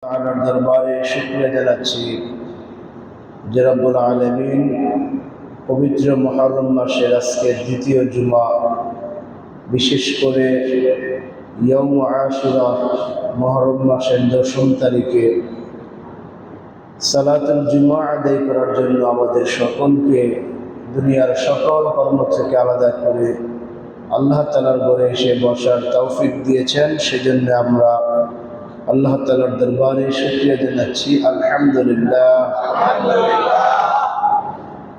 তাআলার দরবারে শুকরিয়া জানাচ্ছি যে রব্বুল আলামিন পবিত্র মুহররম মাসের আজকে দ্বিতীয় জুমা, বিশেষ করে ইয়াউম আশুরা মুহররম মাসের 10ম তারিখে সালাতুল জুমা আদায় করার জন্য আমাদের সকলকে দুনিয়ার সকল কর্ম থেকে আলাদা করে আল্লাহ তাআলার ঘরে এসে বসার তৌফিক দিয়েছেন। সেজন্য আমরা আল্লাহ তাআলার দরবারে শুকরিয়া জানাচ্ছি, আলহামদুলিল্লাহ।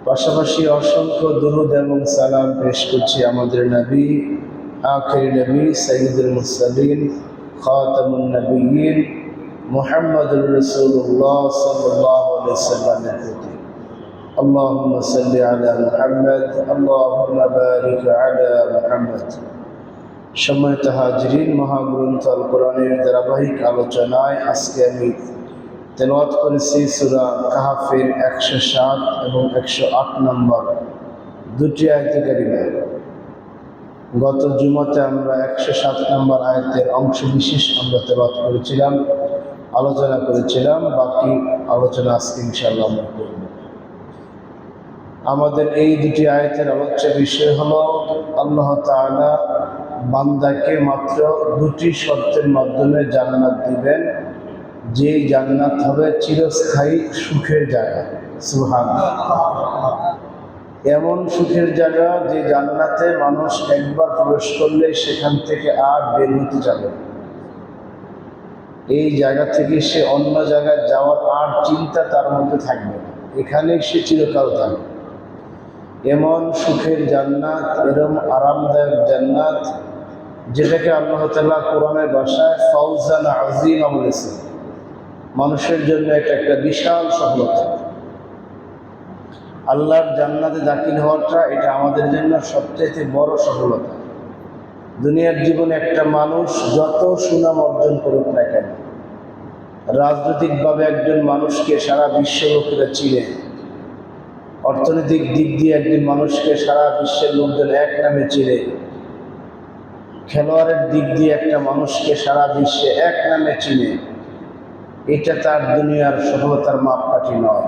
পাশাপাশি অসংখ্য দুরূদ এবং সালাম পেশ করছি আমাদের নবী, আখির নবী, সাইয়্যিদুল মুরসালিন, খাতামুন নবিয়্যিন মুহাম্মদুর রাসূলুল্লাহ সাল্লাল্লাহু আলাইহি ওয়াসাল্লামের প্রতি। আল্লাহুম্মা সাল্লি আলা মুহাম্মদ, আল্লাহুম্মা বারিক আলা মুহাম্মদ। সম্মানিত হাজরিন, মহাগ্রন্থ আল কোরআনের ধারাবাহিক আলোচনায় আজকে আমি তেলাওয়াত করেছি সূরা কাহফের 107 এবং 108 নম্বর দুটি আয়াতে কারিমা। গত জুমাতে আমরা 107 নম্বর আয়াতের অংশ বিশেষ আমরা তেলাওয়াত করেছিলাম, আলোচনা করেছিলাম। বাকি আলোচনা আজকে ইনশাআল্লাহ আমরা করব। আমাদের এই দুটি আয়াতের আলোচ্য বিষয় হলো আল্লাহ তাআলা বান্দাকে মাত্র দুটি শর্তের মাধ্যমে জান্নাত দিবেন, যে জান্নাত হবে চিরস্থায়ী সুখের জায়গা। সুবহানাল্লাহ। এমন সুখের জায়গা যে জান্নাতে মানুষ একবার প্রবেশ করলে সেখান থেকে আর বের হতে যাবে না। এই জায়গা থেকে সে অন্য জায়গায় যাওয়ার আর চিন্তা তার মধ্যে থাকবে না, এখানেই সে চিরকাল থাকবে। এমন সুখের জান্নাত, এরম আরামদায়ক জান্নাত, যেটাকে আল্লাহ তাআলা কোরআনের ভাষায় ফাওজান আযীমা বলেছেন। মানুষের জন্য এটা একটা বিশাল সফলতা। আল্লাহর জান্নাতে দাখিল হওয়াটা এটা আমাদের জন্য সবচেয়ে বড় সফলতা। দুনিয়ার জীবনে একটা মানুষ যত সুনাম অর্জন করুক না কেন, রাজনৈতিকভাবে একজন মানুষকে সারা বিশ্ব লোকেরা চিনে, অর্থনৈতিক দিক দিয়ে একজন মানুষকে সারা বিশ্বের লোকজন এক নামে চিনে, খেলোয়াড়ের দিক দিয়ে একটা মানুষকে সারা বিশ্বে এক নামে চিনে, এটা তার দুনিয়ার সফলতার মাপকাঠি নয়।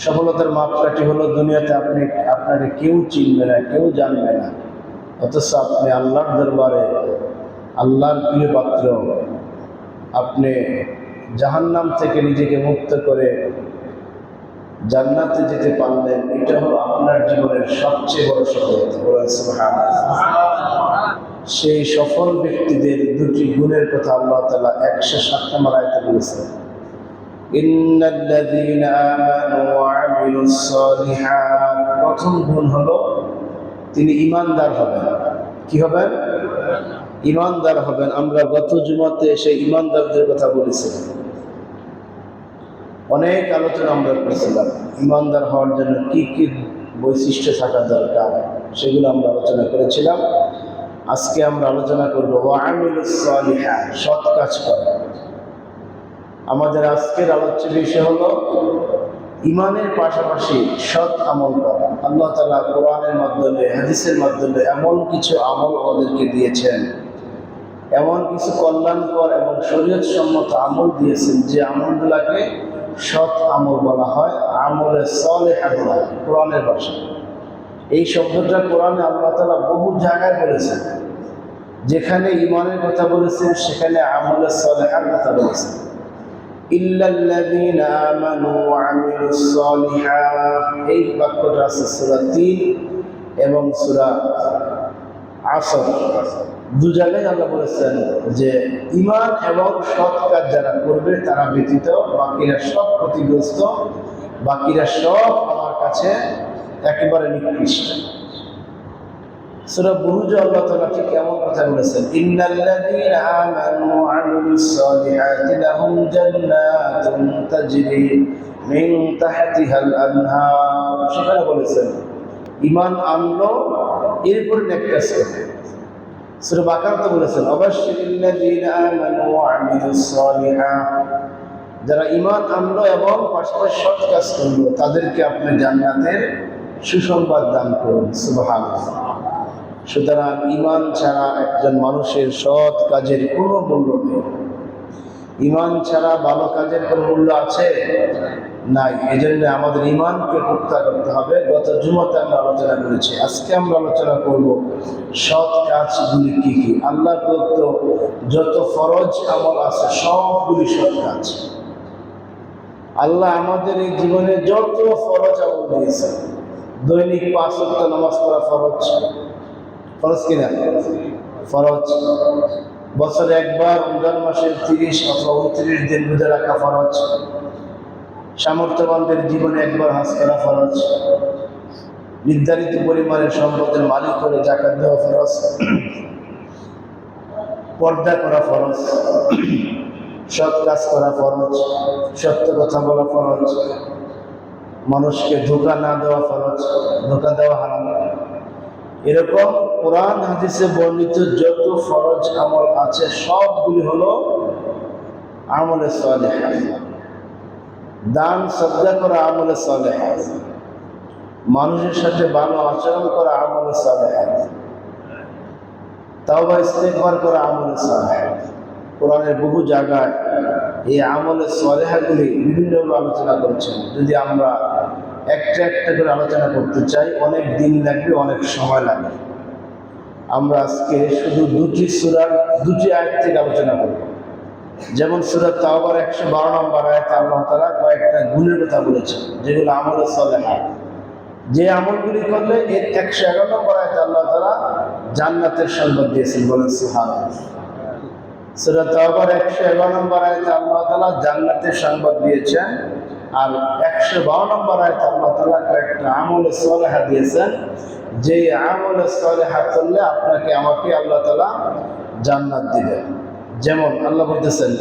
সফলতার মাপকাঠি হলো দুনিয়াতে আপনাকে কেউ চিনবে না, কেউ জানবে না, অথচ আপনি আল্লাহর দরবারে আল্লাহর প্রিয় পাত্র, আপনি জাহান্নাম থেকে নিজেকে মুক্ত করে জান্নাতে যেতে পারলেন, এটা হলো আপনার জীবনের সবচেয়ে বড় সফলতা। সুবহানাল্লাহ। সেই সফল ব্যক্তিদের দুটি গুণের কথা আল্লাহ তাআলা 107 নম্বর আয়াতে বলেছেন, ইন্নাল্লাযীনা আমানু ওয়া আমিলুস সালিহাত। প্রথম গুণ হলো তিনি ঈমানদার হবেন। কি হবেন? ঈমানদার হবেন। আমরা গত জুমাতে সেই ঈমানদারদের কথা বলেছিলাম, অনেক আলোচনা আমরা করেছিলাম। ঈমানদার হওয়ার জন্য কি কি বৈশিষ্ট্য থাকা দরকার সেগুলো আমরা আলোচনা করেছিলাম। আজকে আমরা আলোচনা করব ওয়া আমিলুস সালিহাত, সৎ কাজ করা। আমাদের আজকের আলোচ্য বিষয় হলো ঈমানের পাশাপাশি সৎ আমল করা। আল্লাহ তাআলা কোরআনের মাধ্যমে, হাদিসের মাধ্যমে এমন কিছু আমল আমাদেরকে দিয়েছেন, এমন কিছু কল্যাণকর এবং শরীয়ত সম্মত আমল দিয়েছেন, যে আমলগুলোকে সৎ আমল বলা হয়, আমলে সালেহা বলা হয় কোরআনের ভাষায়। এই শব্দটা কোরআনে আল্লাহ তাআলা বহু জায়গায় বলেছেন। যেখানে ঈমানের কথা বলেছেন সেখানে আমলে সালেহার কথা বলেছেন। ইল্লাল্লাযীনা আমানু ওয়া আমিলুস সালিহাত, এই বাক্যটা আছে সূরা 3 এবং সূরা আসর। দু জায়গায় আল্লাহ বলেছেন যে ঈমান এবং সৎ কাজ যারা করবে তারা ব্যতীত বাকিরা সব ক্ষতিগ্রস্ত, বাকিরা সব আমার কাছে একেবারে নিকৃষ্ট। সূরা বুরুজে আল্লাহ তাআলা ঠিক এমন কথা বলেছেন, ইন্নাল্লাযীনা আমানু ওয়া আমিলুস সালিহাতি লাহুম জান্নাতুন তাজরি মিন তাহতিহাল আনহার। সেখানে বলেছেন ঈমান আনলো, এরপরে নেক কাজ করবে। সূরা বাকারাতে বলেছেন আবাশশিরিল্লাযীনা আমানু ওয়া আমিলুস সালিহাত, যারা ঈমান আনলো এবং পাশাপাশি সৎ কাজ করলো তাদেরকে আপনি জান্নাতের সুসংবাদ দান করুন। সুবহানাল্লাহ। সুতরাং ঈমান ছাড়া একজন মানুষের সৎ কাজের কোনো মূল্য নেই। ইমান ছাড়া ভালো কাজের কোনো মূল্য আছে? নাই। এই জন্য আমাদের ইমানকে পুক্তা করতে হবে। গত জুমাতে আমরা আলোচনা করেছি, আজকে আমরা আলোচনা করব সৎ কাজগুলি কি কি। আল্লাহ প্রদত্ত যত ফরজ আমল আছে সবগুলি সৎ কাজ। আল্লাহ আমাদের এই জীবনে যত ফরজ আমল দিয়েছে, দৈনিক 5 ওয়াক্ত নামাজ পড়া ফরজ, ফরজ কিনা? ফরজ। বছরে একবার রমজান মাসের 30 অথবা 29 দিন রোজা রাখা ফরজ। সামর্থ্যবানদের জীবনে একবার হজ করা ফরজ। নির্ধারিত পরিমাণের সম্পদের মালিক হলে যাকাত দেওয়া ফরজ। পর্দা করা ফরজ। সৎ কাজ করা ফরজ। সত্য কথা বলা ফরজ। মানুষকে ধোঁকা না দেওয়া ফরজ, ধোঁকা দেওয়া হারাম। এরকম কোরআন হাদিসে বর্ণিত যত ফরজ আমল আছে সবগুলি হলো আমলে সালেহ। দান সদকা করা আমলে সালেহ, মানুষের সাথে ভালো আচরণ করা আমলে সালেহ, তাওবা ইস্তেগফার করা আমলে সালেহ। কোরআনের বহু জায়গায় এই আমলে সালেহাগুলি বিভিন্নভাবে আলোচনা করছেন। যদি আমরা একটা একটা করে আলোচনা করতে চাই অনেক দিন লাগবে, অনেক সময় লাগবে। আমরা আজকে শুধু দুটি সূরার দুটি আয়াত থেকে আলোচনা করব। যেমন সূরা তাওবার 112 নম্বর আয়াতে আল্লাহ তাআলা কয়েকটা গুণের কথা বলেছেন যেগুলো আমলে সালেহ। যে আমলগুলি করলে এর 111 নম্বর আয়াতে আল্লাহ তাআলা জান্নাতের সংবাদ দিয়েছেন। বলেন সুবহানাল্লাহ। সূরা তাওবার 111 নম্বর আয়াতে আল্লাহ তাআলা জান্নাতের সংবাদ দিয়েছেন, আর 152 নম্বর আয়াতে আল্লাহ তাআলা কয়েকটা আমলে সালেহ দিয়েছেন, যে আমলে সালেহ করলে আপনাকে আমাকে আল্লাহ তাআলা জান্নাত দিবেন। যেমন আল্লাহ বলতেছেন,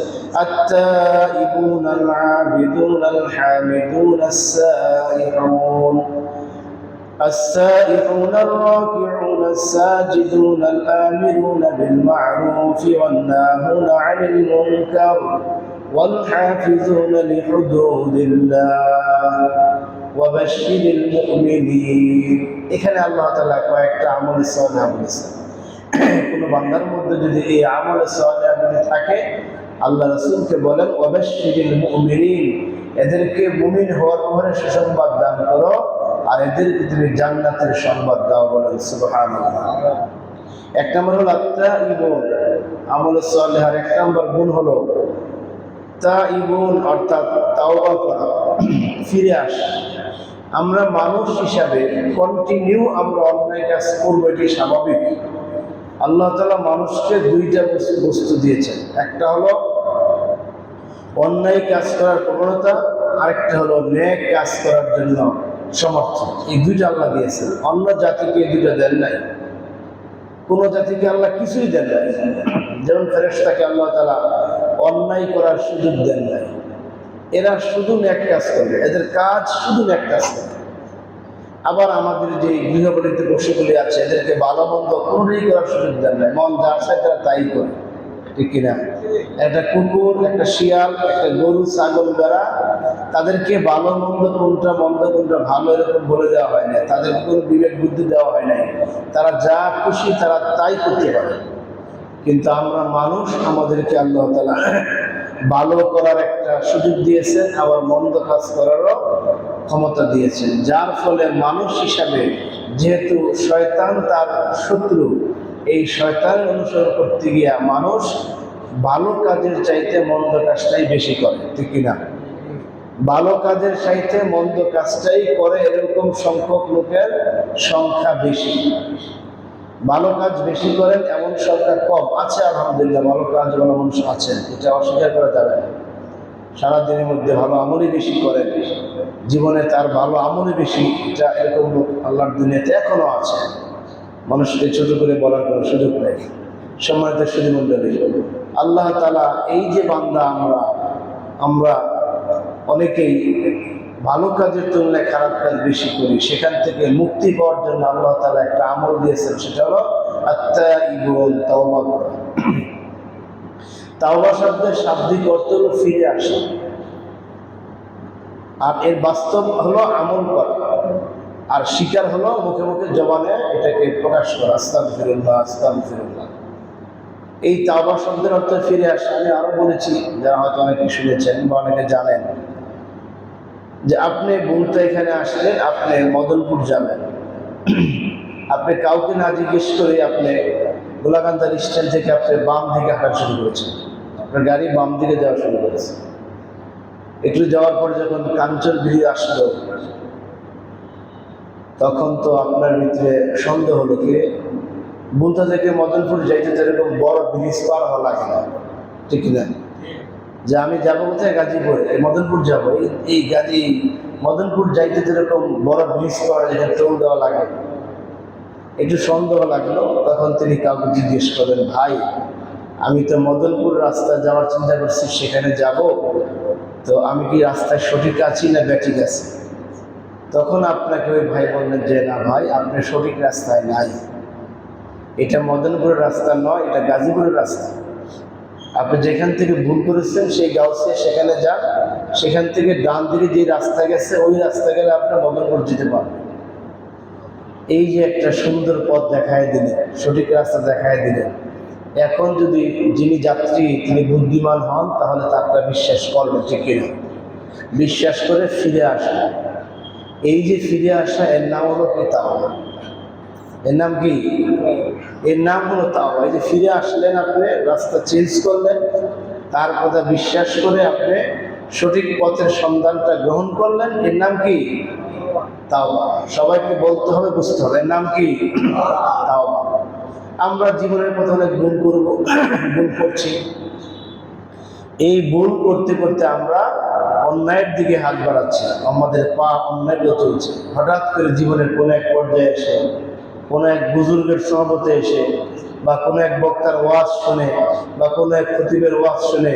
আত-তাইবুনাল আবিদুনাল হামিদুনাস সাইহুন السائحون الراكعون الساجدون الآمرون بالمعروف والناهون عن المنكر والحافظون لحدود الله وبشر المؤمنين। এখানে আল্লাহ তাআলা কয়েকটা আমল সালেহ বলেছেন। কোন বান্দার মধ্যে যদি এই আমল সালেহ থাকে, আল্লাহ রাসূলকে বলেন ওয়াবাশশিরিল মুমিনিন, এদেরকে মুমিন হওয়ার পরে সুসংবাদ দান করো, আর এদেরকে তুমি জান্নাতের সংবাদ দাও। বলেন সুবহানাল্লাহ। এক নম্বর হলো আত-তাইবুন, আমলে সালেহার এক নম্বর গুণ হলো তাইবুন, অর্থাৎ তাওবা করা, ফিরে আসা। আমরা মানুষ হিসাবে কন্টিনিউ আমরা অন্যায় কাজ করবো, এটি স্বাভাবিক। আল্লাহ তাআলা মানুষকে দুইটা বস্তু দিয়েছেন, একটা হলো অন্যায় কাজ করার প্রবণতা, আরেকটা হলো নেক কাজ করার জন্য সমর্থন। এই দুইটা আল্লাহ দিয়েছেন। অন্য জাতিকে এই দুইটা দেন নাই। কোন জাতিকে আল্লাহ কিছুই দেন নাই। যেমন ফেরেশতাকে আল্লাহ তাআলা অন্যায় করার সুযোগ দেন নাই। এরা শুধু নেক কাজ করবে, এদের কাজ শুধু নেক কাজ করবে। আবার আমাদের যে গৃহপালিত পশুগুলি আছে, এদেরকে ভালো মন্দ কোনোটাই করার সুযোগ দেন নাই। মন যা চায় তারা তাই করে, ঠিক কিনা? একটা কুকুর, একটা শিয়াল, একটা গরু, ছাগল, ভেড়া, তাদেরকে ভালো মন্দ কোনটা মন্দ কোনটা ভালো এরকম বলে দেওয়া হয় না। তাদেরকে কোনো বিবেক বুদ্ধি দেওয়া হয় নাই। তারা যা খুশি তারা তাই করতে পারে। কিন্তু আমরা মানুষ, আমাদেরকে আল্লাহ তাআলা ভালো করার একটা সুযোগ দিয়েছেন, আবার মন্দ কাজ করারও ক্ষমতা দিয়েছেন। যার ফলে মানুষ হিসাবে, যেহেতু শয়তান তার শত্রু, এই শয়তানের অনুসরণ করতে গিয়া মানুষ ভালো কাজের চাইতে মন্দ কাজটাই বেশি করে, ঠিক কিনা? ভালো কাজের চাইতে মন্দ কাজটাই করে, এরকম সংখ্যক লোকের সংখ্যা বেশি। ভালো কাজ বেশি করেন এমন সংখ্যা কম আছে। আলহামদুলিল্লাহ, ভালো কাজ ভালো মানুষ আছেন, এটা অস্বীকার করা যাবে না। সারাদিনের মধ্যে ভালো আমলই বেশি করেন, জীবনে তার ভালো আমলই বেশি, এটা এরকম লোক আল্লাহর দুনিয়াতে এখনো আছে। মানুষকে ছোট করে বলার কোনো সুযোগ নেই। সম্মানিত সুধীমণ্ডলী, আল্লাহ তাআলা এই যে বান্দা আমরা অনেকেই ভালো কাজের তুলনায় খারাপ কাজ বেশি করি, সেখান থেকে মুক্তি পাওয়ার জন্য আল্লাহ তাআলা একটা আমল দিয়েছেন, সেটা হলো আত-তাইবুন, তাওবা করা। তাওবা শব্দের শাব্দিক অর্থ হলো ফিরে আসা, আর এর বাস্তব হলো আমল করা, আর স্বীকার হলো মুখে মুখে জবানে এটাকে প্রকাশ করা, আস্তাগফিরুল্লাহ আস্তাগফিরুল্লাহ। এই তাওবা শব্দের অর্থ ফিরে আসা। আমি আরো বলেছি, যারা হয়তো অনেকে শুনেছেন বা অনেকে জানেন, যে আপনি বলতে এখানে আসলেন, আপনি মদনপুর যাবেন, আপনি কাউকে না জিজ্ঞেস করে আপনি গোলাকান্দার স্ট্যান্ড থেকে আপনি বাম দিকে হাঁটা শুরু করেছেন, আপনার গাড়ি বাম দিকে যাওয়া শুরু করেছে। একটু যাওয়ার পর যখন কাঞ্চন ব্রিজ আসলো, তখন তো আপনার ভিতরে সন্দেহ হলো, কি বুলতা থেকে মদনপুর যাইতে তো এরকম বড় ব্রিজ পার হওয়া লাগে না, ঠিক না? যে আমি যাবো কোথায়, গাজীপুর, এই মদনপুর যাবো, এই গাড়ি মদনপুর যাইতে তো এরকম বড় ব্রিজ পার, যেখানে টোল দেওয়া লাগে। একটু সন্দেহ লাগলো, তখন তিনি কাউকে জিজ্ঞেস করলেন, ভাই আমি তো মদনপুর রাস্তায় যাওয়ার চিন্তা করছি, সেখানে যাব, তো আমি কি রাস্তায় সঠিক আছি না ব্যাঠিক আছি? তখন আপনাকে ওই ভাই বললেন যে, না ভাই, আপনি সঠিক রাস্তায় নাই, এটা মদনপুরের রাস্তা নয়, এটা গাজীপুরের রাস্তা। আপনি যেখান থেকে ভুল করেছেন সেই গাউসিয়া, সেখানে যান, সেখান থেকে ডান দিকে যে রাস্তা গেছে ওই রাস্তা গেলে আপনি মদনপুর যেতে পারবেন। এই যে একটা সুন্দর পথ দেখায় দিলেন, সঠিক রাস্তা দেখায় দিলেন। এখন যদি যিনি যাত্রী তিনি বুদ্ধিমান হন, তাহলে তারটা বিশ্বাস করবে, ঠিক কিনা? বিশ্বাস করে ফিরে আসা। এই যে ফিরে আসা, এর নাম হলো কি? তাওবা। এর নাম কি? এর নাম হলো তাওবা। এই যে ফিরে আসলেন, আপনি রাস্তা চেঞ্জ করলেন, তার কথা বিশ্বাস করে আপনি সঠিক পথের সন্ধানটা গ্রহণ করলেন, এর নাম কি? তাওবা। সবাইকে বলতে হবে, বুঝতে হবে, এর নাম কি? তাওবা। আমরা জীবনের পথে অনেক ভুল করবো, ভুল করছি। এই ভুল করতে করতে আমরা অন্যায়ের দিকে হাত বাড়াচ্ছি, আমাদের পা অন্যায় চলছে। হঠাৎ করে জীবনের কোনো এক পর্যায়ে এসে, কোনো এক বুজুর্গের সহবতে এসে, বা কোনো এক বক্তার ওয়াজ শুনে, বা কোনো এক খতিবের ওয়াজ শুনে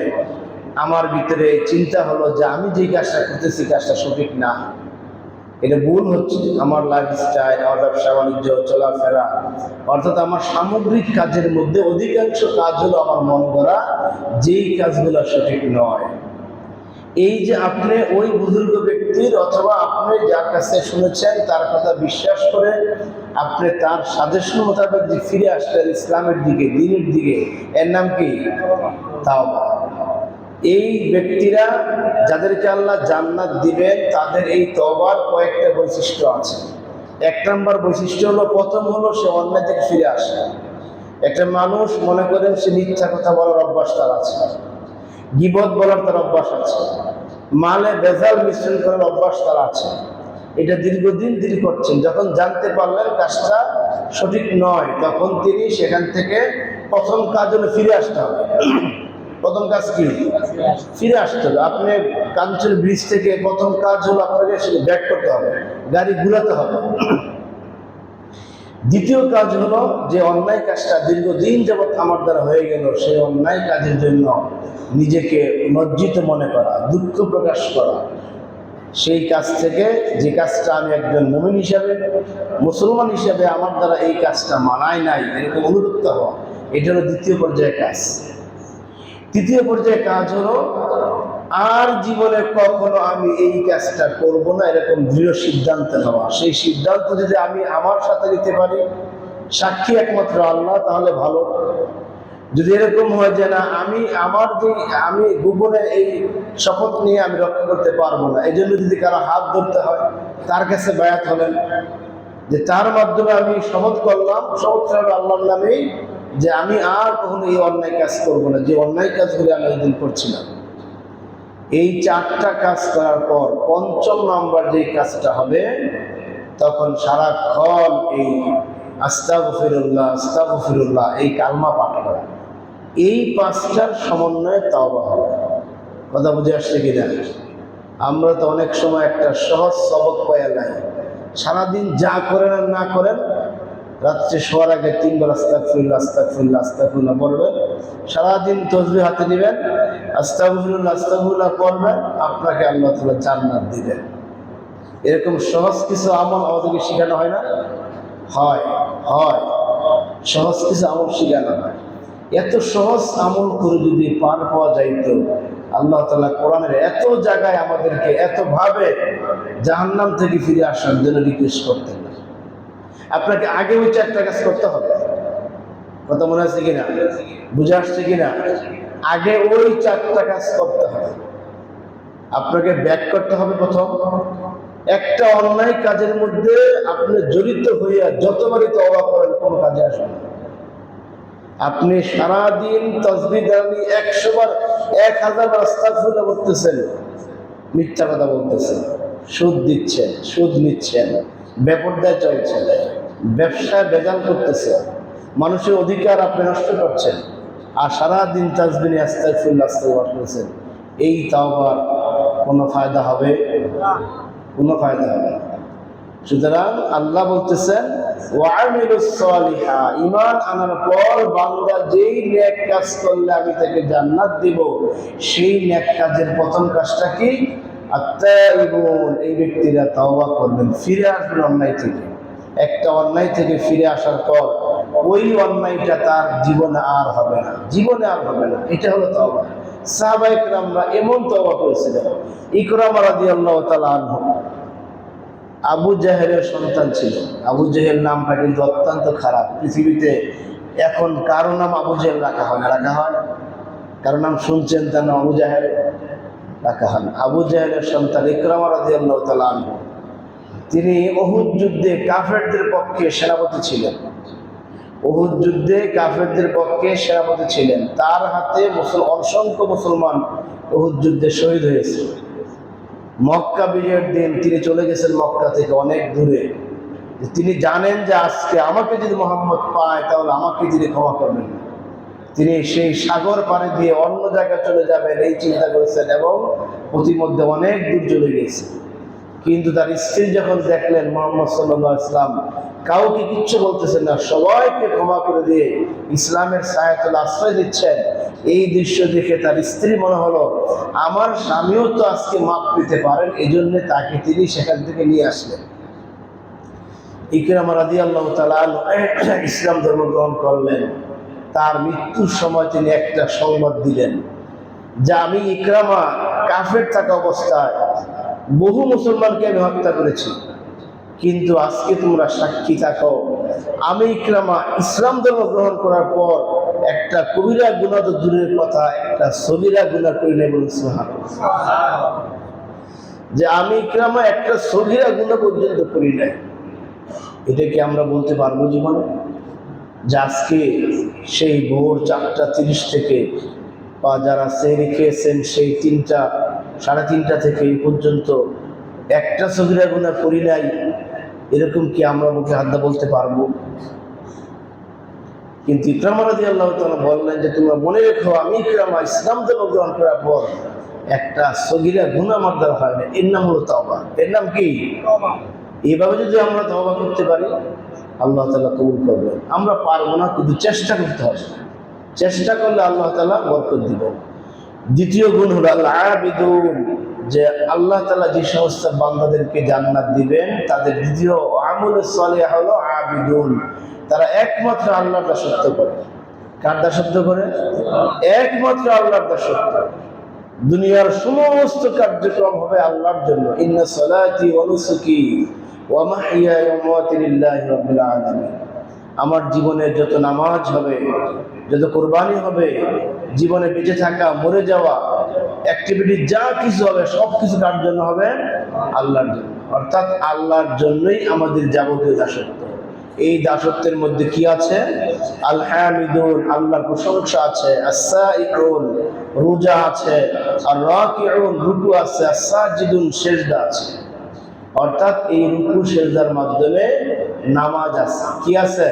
আমার ভিতরে চিন্তা হলো যে আমি যে কাজটা করতেছি কাজটা সঠিক না, এটা ভুল হচ্ছে। আমার লাইফস্টাইল, আমার ব্যবসা বাণিজ্য, চলাফেরা, অর্থাৎ আমার সামগ্রিক কাজের মধ্যে অধিকাংশ কাজ হলো আমার মন গড়া, যেই কাজগুলো সঠিক নয়। এই যে আপনি ওই বুজুর্গ ব্যক্তির অথবা আপনি যার কাছে শুনেছেন তার কথা বিশ্বাস করে আপনি তার সাজেশন মোতাবেক যে ফিরে আসলেন ইসলামের দিকে, দ্বীনের দিকে, এর নাম কি? তাওবা। এই ব্যক্তিরা যাদেরকে আল্লাহ জান্নাত দিবেন, তাদের এই তওবার কয়েকটা বৈশিষ্ট্য আছে। এক নম্বর বৈশিষ্ট্য হলো, প্রথম হলো সে অন্যায় থেকে ফিরে আসে। একটা মানুষ মনে করেন সে মিথ্যা কথা বলার অভ্যাস তার আছে, গীবত বলার তার অভ্যাস আছে, মালে ভেজাল মিশ্রণ করার অভ্যাস তার আছে। এটা দীর্ঘদিন তিনি করছেন। যখন জানতে পারলেন কাজটা সঠিক নয়, তখন তিনি সেখান থেকে প্রথম কাজ হলো ফিরে আসতে হবে। প্রথম কাজ কি? ফিরে আসতে হবে। আপনি কাঞ্চন ব্রিজ থেকে প্রথম কাজ হলো আপনাকে ব্যাক করতে হবে, গাড়ি ঘুরাতে হবে। দ্বিতীয় কাজ হলো, যে অন্যায় কাজটা দীর্ঘদিন যাবৎ আমার দ্বারা হয়ে গেল, সেই অন্যায় কাজের জন্য নিজেকে লজ্জিত মনে করা, দুঃখ প্রকাশ করা। সেই কাজ থেকে, যে কাজটা আমি একজন মুমিন হিসাবে, মুসলমান হিসাবে আমার দ্বারা এই কাজটা মানায় নাই, এরকম অনুতপ্ত হওয়া, এটা হলো দ্বিতীয় পর্যায়ের কাজ। তৃতীয় পর্যায়ের কাজ হলো, আর জীবনে কখনো আমি এই কাজটা করব না, এরকম দৃঢ় সিদ্ধান্ত নেওয়া। সেই সিদ্ধান্ত যদি আমি আমার সাথে নিতে পারি, সাক্ষী একমাত্র আল্লাহ, তাহলে ভালো। যদি এরকম হয় যে না, আমি গোপনে এই শপথ নিয়ে আমি রক্ষা করতে পারবো না, এই জন্য যদি কারো হাত ধরতে হয়, তার কাছে বায়াত হলেন, যে তার মাধ্যমে আমি শপথ করলাম, শপথ হবে আল্লাহর নামেই, যে আমি আর কখনো এই অন্যায় কাজ করবো না, যে অন্যায় কাজগুলি আমি একদিন করছিলাম। এই চারটা কাজ করার পর পঞ্চম নম্বর যে কাজটা হবে, তখন সারাক্ষণ এই আস্তাগফিরুল্লাহ আস্তাগফিরুল্লাহ এই কালমা পাঠ করা। এই পাঁচটার সমন্বয়ে তাওবা হবে। কথা বুঝে আসছে কিনা? আমরা তো অনেক সময় একটা সহজ সবক পাইয়া নাই, সারাদিন যা করেন আর না করেন, রাত্রে শোয়ার আগে 3 বার আস্তাগফিরুল্লাহ আস্তাগফিরুল্লাহ আস্তাগফিরুল্লাহ বলবেন, সারাদিন তসবিহ হাতে নেবেন, আস্তাগফিরুল্লাহ আস্তাগফিরুল্লাহ পড়বেন, আপনাকে আল্লাহ তাআলা জান্নাত দিবেন। এরকম সহজ কিছু আমল আমাদেরকে শেখানো হয় না? হয়, সহজ কিছু আমল শেখানো হয়। এত সহজ আমল করে যদি পার পাওয়া যাইত, আল্লাহ তাআলা কোরআনের এত জায়গায় আমাদেরকে এত ভাবে জাহান্নাম থেকে ফিরে আসার জন্য রিকোয়েস্ট করতেন না। আপনাকে আগে ওই চারটা কাজ করতে হবে। কথা মনে আছে কিনা, বুঝে আসছে কিনা? আগে ওই 4টা কাজ করতে হবে। আপনাকে ব্যাক করতে হবে। প্রথম, একটা অন্যায় কাজের মধ্যে আপনি জড়িত হইয়া যতবারই তওবা করেন কোনো কাজে আসবে না। আপনি সারাদিন তাসবিহ দাঁড়ি 100 বার 1000 বার আস্তাগফিরুল্লাহ করতেছেন, মিথ্যা কথা বলতেছেন, সুদ দিচ্ছেন, সুদ নিচ্ছেন, বেপরদায় চলছেন, ব্যবসায় বেজাল করতেছেন, মানুষের অধিকার আপনি নষ্ট করছেন, আর সারাদিন তাসবিহ আস্তাগফিরুল্লাহ আস্তাগফিরুল্লাহ করতেছেন, এই তাওবার কোনো ফায়দা হবে? কোনো ফায়দা হবে না। সুতরাং আল্লাহ বলতেছেন ওয়ামিলুস সালিহা, ঈমান আনার পর বান্দা যেই নেক কাজ করলে আমি তাকে জান্নাত দেব, সেই নেক কাজের প্রথম কাজটা কি? আত-তাইবুন, এই ব্যক্তিরা তওবা করবেন, ফিরে আসবেন অন্যায় থেকে। একটা অন্যায় থেকে ফিরে আসার পর ওই অন্যায়টা তার জীবনে আর হবে না, জীবনে আর হবে না। এটা হলো তওবা। সাহাবায়ে কেরামরা এমন তওবা করেছিলেন। ইকরামা রাদিয়াল্লাহু তাআলা আনহু আবু জাহেলের সন্তান ছিল। আবু জাহেল নামটা কিন্তু অত্যন্ত খারাপ। পৃথিবীতে এখন কারো নাম আবু জাহেল রাখা হয় না, রাখা হয়? কারো নাম শুনছেন তার নাম আবু জাহেল রাখা হয় না। আবু জাহেলের সন্তান ইকরামা রাদিয়াল্লাহু তাআলা আনহু, তিনি উহুদ যুদ্ধে কাফেরদের পক্ষে সেনাপতি ছিলেন। উহুদ যুদ্ধে কাফেরদের পক্ষে সেনাপতি ছিলেন। তার হাতে অসংখ্য মুসলমান উহুদ যুদ্ধে শহীদ হয়েছে। মক্কা বিজয়ের দিন তিনি চলে গেছেন মক্কা থেকে অনেক দূরে। তিনি জানেন যে আজকে আমাকে যদি মুহাম্মদ পায় তাহলে আমাকে তিনি ক্ষমা করবেন না। তিনি সেই সাগর পাড়ি দিয়ে অন্য জায়গায় চলে যাবেন এই চিন্তা করেছেন, এবং প্রতিমধ্যে অনেক দূর চলে গিয়েছে। কিন্তু তার স্ত্রী যখন দেখলেন মুহাম্মদ সাল্লাল্লাহু আলাইহি ওয়াসাল্লাম কাউকে কিচ্ছু বলতেছেন না, সবাইকে ক্ষমা করে দিয়ে ইসলামের ছায়াতলে আশ্রয় দিচ্ছেন, এই দৃশ্য দেখে তার স্ত্রী মনে হলো আমার স্বামীও তো আজকে মাপ পেতে পারেন, এই জন্য তাকে তিনি সেখান থেকে নিয়ে আসলেন। ইকরামা রাদিয়াল্লাহু তাআলা ইসলাম ধর্ম গ্রহণ করলেন। তার মৃত্যুর সময় তিনি একটা সংবাদ দিলেন যে আমি ইকরামা কাফের থাকা অবস্থায় বহু মুসলমানকে আমি হত্যা করেছি, কিন্তু আজকে তোমরা সাক্ষী থাকো আমি ইকরামা ইসলাম ধর্ম গ্রহণ করার পর একটা কবিরা গুনাহ তো দূরের কথা, একটা সগীরা গুনাহ করি নাই। বলুন সুবহানাল্লাহ। যে আমি ইকরামা একটা সগীরা গুনাহ পর্যন্ত করি নাই। এটা কি আমরা বলতে পারবো জীবনে? যে আজকে সেই ভোর 4:30 থেকে বা যারা সেহরি খেয়েছেন সেই 3টা 3:30 থেকে এই পর্যন্ত একটা সগীরা গুনাহ করি নাই, এরকম কি আমরা মুখে হাত দিয়ে বলতে পারবো? কিন্তু ইকরামা রাদিয়াল্লাহু তাআলা বললেন যে তোমরা মনে রেখো আমি ইকরামা ইসলাম ধর্ম গ্রহণ করার পর একটা সগীরা গুনাহ আমার দ্বারা হয় না, এর নাম হলো তওবা। এর নাম কি? তওবা। এইভাবে যদি আমরা তওবা করতে পারি আল্লাহ তাআলা কবুল করবেন। আমরা পারবো না, কিন্তু চেষ্টা করতে হবে। চেষ্টা করলে আল্লাহ তাআলা বরকত দিবেন। দ্বিতীয় গুণ হলো আল আবিদুন, যে আল্লাহ তাআলা যে সমস্ত বান্দাদেরকে জান্নাত দিবেন তাদের দ্বিতীয় আমলে সালেহ হলো আবিদুন, তারা একমাত্র আল্লাহর দাসত্ব করে। কার দাসত্ব করে? একমাত্র আল্লাহর দাসত্ব। দুনিয়ার সমস্ত কার্যক্রম হবে আল্লাহর জন্য। ইন্না সালাতি ওয়া নুসুকি ওয়া মাহইয়ায়া ওয়া মামাতি লিল্লাহি রাব্বিল আলামিন। আমার জীবনে যত নামাজ হবে, যত কোরবানি হবে, জীবনে বেঁচে থাকা, মরে যাওয়া, অ্যাক্টিভিটি যা কিছু হবে সব কিছু কার জন্য হবে? আল্লাহর জন্য। অর্থাৎ আল্লাহর জন্যই আমাদের যাবতীয় দাসত্ব। এই দাসত্বের মধ্যে কি আছে? আল হামিদুন, আল্লাহর প্রশংসা আছে, আস-সাইউন, রোজা আছে, আর রাকিউন, রুকু আছে, আস-সাজিদুন, সিজদা আছে। অর্থাৎ এই রুকু সিজদার মাধ্যমে নামাজ আছে। কি আছে?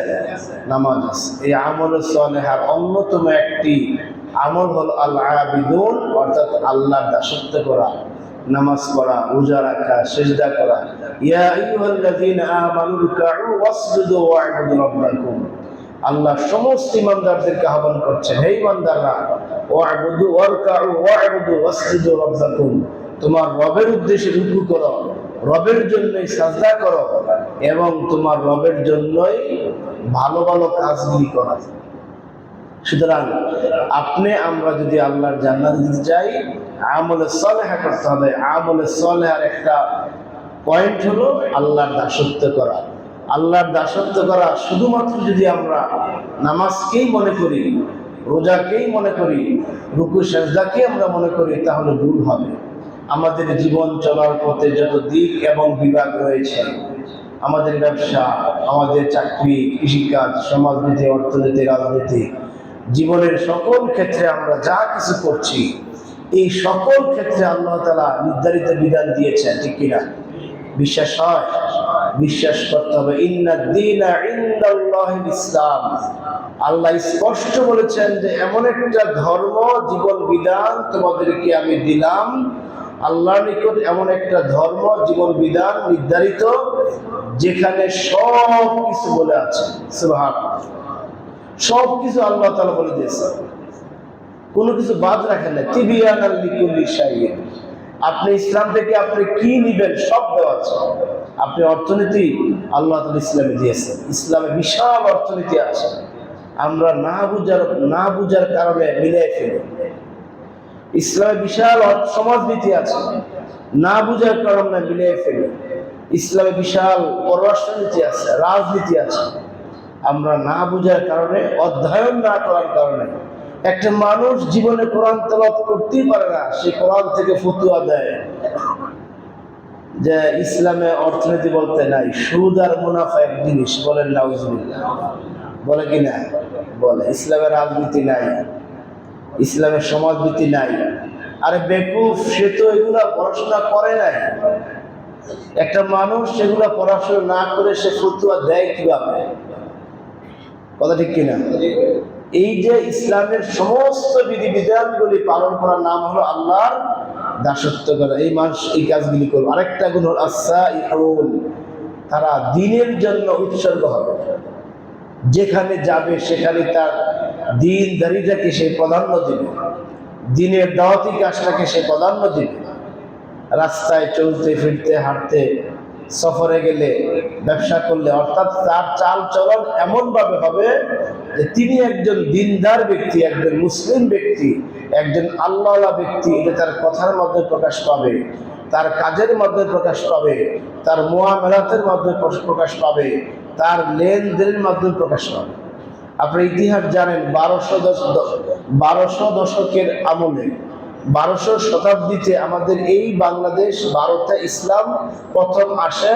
নামাজ আছে। এই আমল সালেহার অন্যতম একটি আমল হল আল আবিদুন, অর্থাৎ আল্লাহর দাসত্ব করা, নামাজ পড়া, রোজা রাখা, সিজদা করা। ইয়া আইয়ুহাল্লাযীনা আমানু রুকউ ওয়াসজুদু ওয়া'বুদু রাব্বাকুম। আল্লাহ সমস্ত ইমানদারদেরকে আহ্বান করছেন, হে ইমানদাররা, ওয়া'বুদু ওয়ারকাউ ওয়া'বুদু ওয়াসজুদু রাব্বাকুম, তোমার রবের উদ্দেশ্যে রুকু করো, রবের জন্যই সাজদা করো, এবং তোমার রবের জন্যই ভালো ভালো কাজগুলি করো। সুতরাং আমরা যদি আল্লাহর জান্নাত দিতে চাই আমলে সালেহা করতে হবে। আমলে সালেহার একটা পয়েন্ট হলো আল্লাহর দাসত্ব করা। আল্লাহর দাসত্ব করা শুধুমাত্র যদি আমরা নামাজকেই মনে করি, রোজাকেই মনে করি, রুকু সেজদাকেই আমরা মনে করি, তাহলে ভুল হবে। আমাদের জীবন চলার পথে যত দিক এবং বিভাগ রয়েছে, আমাদের ব্যবসা, আমাদের চাকরি, কৃষিকাজ, সমাজনীতি, অর্থনীতি, রাজনীতি, জীবনের সকল ক্ষেত্রে আমরা যা কিছু করছি, এই সকল ক্ষেত্রে আল্লাহ তাআলা নির্ধারিত বিধান দিয়েছেন, ঠিক কিনা? বিশ্বাস হয়? বিশ্বাস করতে হবে। ইন্নাদ দীনা ইনদাল্লাহিল ইসলাম। আল্লাহ স্পষ্ট বলেছেন যে এমন একটা ধর্ম, জীবন বিধান তোমাদেরকে আমি দিলাম, আল্লাহর নিকট এমন একটা ধর্ম, জীবন বিধান নির্ধারিত, যেখানে সব কিছু বলে আছে। সুবহানাল্লাহ, সব কিছু আল্লাহ তাআলা বলে দিয়েছে, কোনো কিছু বাদ রাখেন না। তিবিয়ানাল লিকুল্লি শাইইন। আপনি ইসলাম থেকে আপনি কি নিবেন সব দেওয়া আছে। আপনি অর্থনীতি, আল্লাহ তাআলা ইসলামে দিয়েছেন, ইসলামে বিশাল অর্থনীতি আছে, আমরা না বুঝার কারণে মিলিয়ে ফেলি। ইসলামে বিশাল সমাজনীতি আছে, না বুঝার কারণে মিলিয়ে ফেলি। ইসলামে বিশাল পররাষ্ট্রনীতি আছে, রাজনীতি আছে, আমরা না বুঝার কারণে, অধ্যয়ন না করার কারণে। একটা মানুষ জীবনে কোরআন তেলাওয়াত করতেই পারে না, সে কোরআন থেকে ফতোয়া দেয় যে ইসলামে অর্থনীতি বলতে নাই, সুদ আর মুনাফা এক জিনিস। বলেন নাউজুবিল্লাহ, বলে কি না? বলে। ইসলামের রাজনীতি নাই, ইসলামের সমাজনীতি নাই। আরে বেকুফ, সে তো এগুলা পড়াশোনা করে নাই। একটা মানুষ সেগুলা পড়াশোনা না করে সে ফতোয়া দেয় কিভাবে? কথা ঠিক কিনা? এই যে ইসলামের সমস্ত বিধিবিধানগুলি পালন করার নাম হলো আল্লাহর দাসত্ব করা। এই মানুষ এই কাজগুলি করবে। আরেকটা গুণ হল আস-সাইহুন, তারা দ্বীনের জন্য উৎসর্গ হবে। যেখানে যাবে সেখানে তার দ্বীনদারিটাকে সে প্রাধান্য দিবে, দ্বীনের দাওয়াতি কাজটাকে সে প্রাধান্য দিবে। রাস্তায় চলতে ফিরতে, হাঁটতে, সফরে গেলে, ব্যবসা করলে, অর্থাৎ তার চাল চলন এমনভাবে হবে যে তিনি একজন দ্বীনদার ব্যক্তি, একজন মুসলিম ব্যক্তি, একজন আল্লাহওয়ালা ব্যক্তি। এটা তার কথার মধ্যে প্রকাশ পাবে, তার কাজের মধ্যে প্রকাশ পাবে, তার মুআমালাতের মধ্যে প্রকাশ পাবে, তার লেনদেনের মাধ্যমে প্রকাশ পাবে। আপনি ইতিহাস জানেন, 1200 দশকের আমলে, 1200 শতাব্দীতে আমাদের এই বাংলাদেশ, ভারতে ইসলাম প্রথম আসে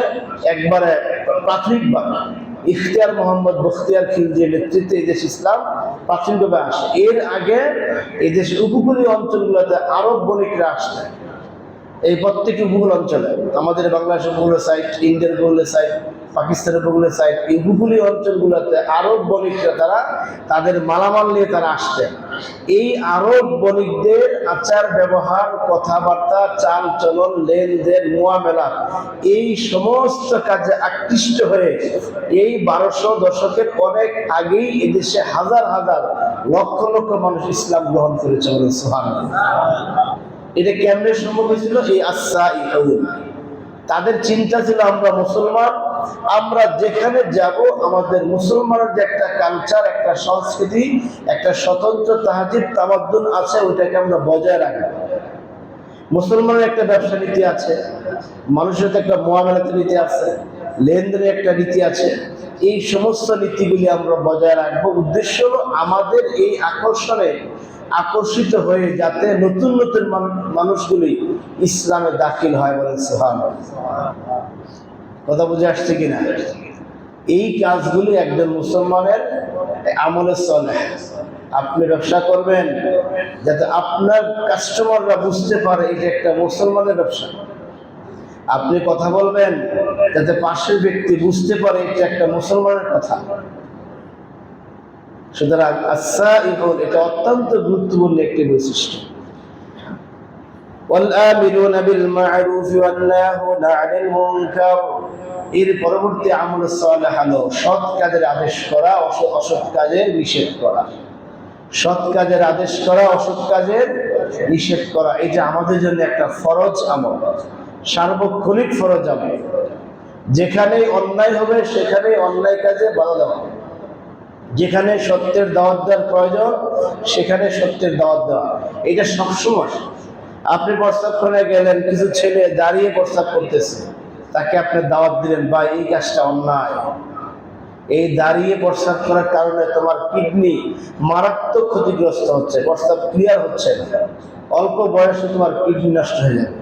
একবারে প্রাথমিকভাবে। ইখতিয়ার মোহাম্মদ বখতিয়ার খিলজির নেতৃত্বে এই দেশ ইসলাম প্রাথমিকভাবে আসে। এর আগে এই দেশের উপকূলীয় অঞ্চলগুলোতে আরব বণিকরা আসতেন। এই প্রত্যেক উপকূল অঞ্চলে, আমাদের বাংলাদেশের উপকূলের সাইড, ইন্ডিয়ার উপকূলের সাইড, পাকিস্তানের উপকূলের সাইড, এই উপকূলীয় অঞ্চলগুলোতে আরব বণিকরা তারা তাদের মালামাল নিয়ে তারা আসতেন। এই আরব বণিকদের আচার ব্যবহার, কথাবার্তা, চাল চলন, লেনদেন, মুআমালা, এই সমস্ত কাজে আকৃষ্ট হয়ে এই 1200 দশকের অনেক আগেই এদেশে হাজার হাজার, লক্ষ লক্ষ মানুষ ইসলাম গ্রহণ করেছে। সুবহানাল্লাহ। এটা কেমনে সম্ভব হয়েছিল? এই আস-সাইহুন। তাদের চিন্তা ছিল, আমরা মুসলমান, আমরা যেখানে যাব আমাদের মুসলমানের যে একটা কালচার, একটা সংস্কৃতি, একটা স্বতন্ত্র তাহজিব তামাদ্দুন আছে, ওইটাকে আমরা বজায় রাখবো। মুসলমানের একটা ব্যবসা নীতি আছে, মানুষের একটা মুআমালাত নীতি আছে, লেনদেনের একটা নীতি আছে। এই সমস্ত নীতিগুলি আমরা বজায় রাখবো। উদ্দেশ্য হলো আমাদের এই আকর্ষণে আকর্ষিত হয়ে যাতে নতুন নতুন মানুষগুলি ইসলামে দাখিল হয়। বলেন সুবহানাল্লাহ। কথা বুঝে আসছে কিনা? এই কাজগুলি একজন মুসলমানের আমলে চলে। আপনি ব্যবসা করবেন যাতে আপনার কাস্টমাররা বুঝতে পারে এটা একটা মুসলমানের ব্যবসা। আপনি কথা বলবেন যাতে পাশের ব্যক্তি বুঝতে পারে এটা একটা মুসলমানের কথা। সুতরাং আস-সাইহুন এটা অত্যন্ত গুরুত্বপূর্ণ একটি বৈশিষ্ট্য। ওয়াল আমিরুনা বিল মা'রুফ ওয়ান নাহুনা আনিল মুনকার। এর পরবর্তী আমল সালেহ হলো সৎ কাজের আদেশ করা, অসৎ কাজের নিষেধ করা। সৎ কাজের আদেশ করা, অসৎ কাজের নিষেধ করা, এটা আমাদের জন্য একটা ফরজ আমল, সার্বক্ষণিক ফরজ আমল। যেখানেই অন্যায় হবে সেখানেই অন্যায় কাজে বাধা দেওয়া, যেখানে সত্যের দাওয়াত দেওয়ার প্রয়োজন সেখানে সত্যের দাওয়াত দেওয়া। এটা সবসময়। আপনি প্রস্তাব করে গেলেন, কিছু ছেলে দাঁড়িয়ে প্রস্তাব করতেছে, তাকে আপনি দাওয়াত দিলেন, বা এই কাজটা অন্যায়, এই দাঁড়িয়ে প্রস্রাব করার কারণে তোমার কিডনি মারাত্মক ক্ষতিগ্রস্ত হচ্ছে, প্রস্রাব ক্লিয়ার হচ্ছে না, অল্প বয়সে তোমার কিডনি নষ্ট হয়ে যাবে।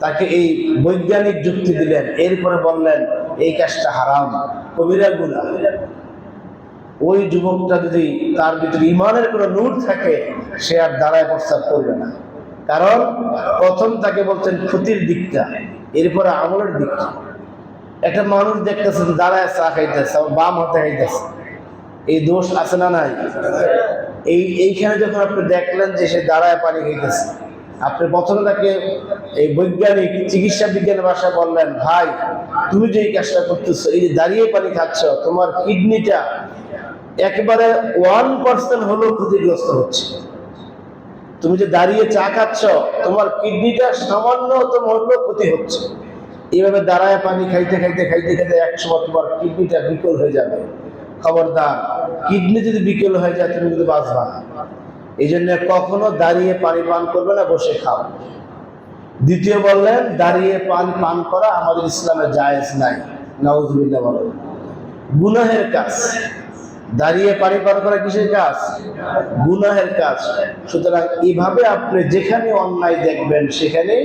তাকে এই বৈজ্ঞানিক যুক্তি দিলেন, এরপরে বললেন এই কাজটা হারাম, কবিরা গুনাহ। ওই যুবকটা যদি তার ভিতরে ইমানের কোনো নূর থাকে, সে আর দাঁড়ায় প্রস্তাব করবে না। কারণ প্রথম তাকে বলছেন ক্ষতির দিকটা, এরপরে আমলের দিকটা। একটা মানুষ দেখতেছেন দাঁড়ায় চা খাইতেছে, বাম হাতে খাইতেছে, এই দোষ আছে না নাই? এইখানে যখন আপনি দেখলেন যে সে দাঁড়ায় পানি খাইতেছে, আপনি প্রথমে তাকে এই বৈজ্ঞানিক চিকিৎসা বিজ্ঞানের ভাষায় বললেন, ভাই তুমি যে এই কাজটা করতেছো, এই যে দাঁড়িয়ে পানি খাচ্ছ, তোমার কিডনিটা একেবারে 1% হলেও ক্ষতিগ্রস্ত হচ্ছে। তুমি যে দাঁড়িয়ে চা খাচ্ছ, তোমার কিডনিটা সামান্যতম হলেও ক্ষতি হচ্ছে। এইভাবে দাঁড়ায় পানি খাইতে খাইতে খাইতে খাইতে একসময় তোমার কিডনিটা বিকল হয়ে যাবে। খবরদার, কিডনি যদি বিকল হয়ে যায় তুমি কিন্তু বাঁচবা না। এই জন্য কখনো দাঁড়িয়ে পানি পান করবে না, বসে খাও। দ্বিতীয় বললেন, দাঁড়িয়ে পানি পান করা আমাদের ইসলামে জায়েজ নাই। নাউযুবিল্লাহ বলেন, গুনাহের কাজ। দাঁড়িয়ে পানি পান করা কিসের কাজ? গুনাহের কাজ। সুতরাং এইভাবে আপনি যেখানে অন্যায় দেখবেন, সেখানেই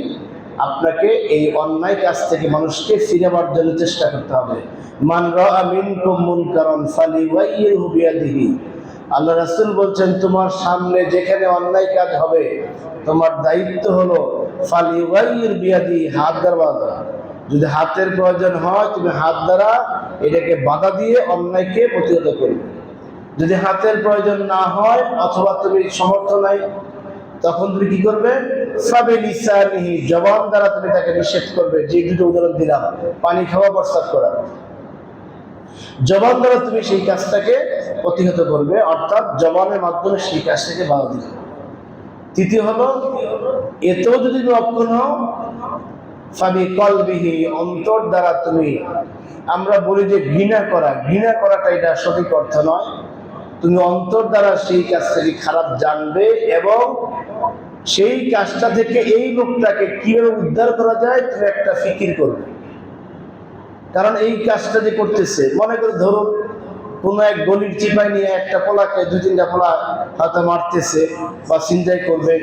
আপনাকে এই অন্যায় কাজ থেকে মানুষকে ফিরাবার জন্য চেষ্টা করতে হবে। মান রাআ মিনকুম মুনকারান ফালিয়ুগাইয়িরহু বিয়াদিহি। আল্লাহ রাসূল বলছেন, তোমার সামনে যেখানে অন্যায় কাজ হবে, তোমার দায়িত্ব হলো ফালিয়ুগাইয়ির বিয়াদিহি, হাত দ্বারা বাধা। যদি হাতের প্রয়োজন হয়, তুমি হাত দ্বারা এটাকে বাধা দিয়ে অন্যায়কে প্রতিহত করবে। যদি হাতের প্রয়োজন না হয়, অথবা তুমি সমর্থ নাই, তখন তুমি কি করবে? ফাবিলিসানিহি, জবান দ্বারা তুমি তাকে নিষেধ করবে। যে দুটো উদাহরণ দিলাম, পানি খাওয়া, প্রস্রাব করা, জবান দ্বারা তুমি সেই কাজটাকে প্রতিহত করবে, অর্থাৎ জবানের মাধ্যমে সেই কাজটাকে বাধা দিবে। তৃতীয় হলো, এতেও যদি অক্ষম হও, ফাবিকলবিহি, অন্তর দ্বারা তুমি, আমরা বলি যে ঘৃণা করা, ঘৃণা করাটা এটা সঠিক অর্থ নয়। তুমি অন্তর দ্বারা সেই কাজটাকে খারাপ জানবে এবং সেই কাজটা থেকে এই লোকটাকে কিভাবে উদ্ধার করা যায় তুমি একটা ফিকির করবে। কারণ এই কাজটা যে করতেছে, মনে করে ধরুন কোনো এক গলির চিপায় নিয়ে একটা পোলাকে, 2-3টা পোলা হয়তো মারতেছে বা ছিনতাই করবে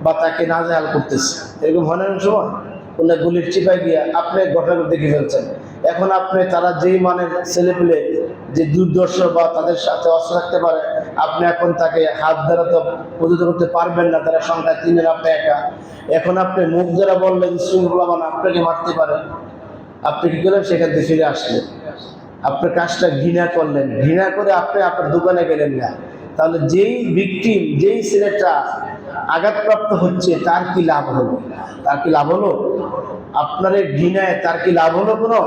বা তাকে নাজেহাল করতেছে, এরকম হয় না সময়? কোনো গলির চিপায় গিয়ে আপনি ঘটনা দেখে ফেলছেন। এখন আপনি, তারা যেই মানের ছেলেপেলে, যে দুর্দর্শ বা তাদের সাথে অস্ত্র থাকতে পারে, আপনি এখন তাকে হাত দ্বারা তো প্রতিহত করতে পারবেন না, তারা সংখ্যা 3, আপনি একা। এখন আপনি মুখ দ্বারা বললেন শৃঙ্খলা, মানে আপনাকে মারতে পারে। আপনি কি করলেন? সেখান থেকে ফিরে আসলেন, আপনার কাজটা ঘৃণা করলেন, ঘৃণা করে আপনি আপনার দোকানে গেলেন না। তাহলে যেই ভিকটিম, যেই ছেলেটা আঘাতপ্রাপ্ত হচ্ছে, তার কি লাভ হলো? তার কি লাভ হলো? আপনার এই ঘৃণায় তার কি লাভ হলো?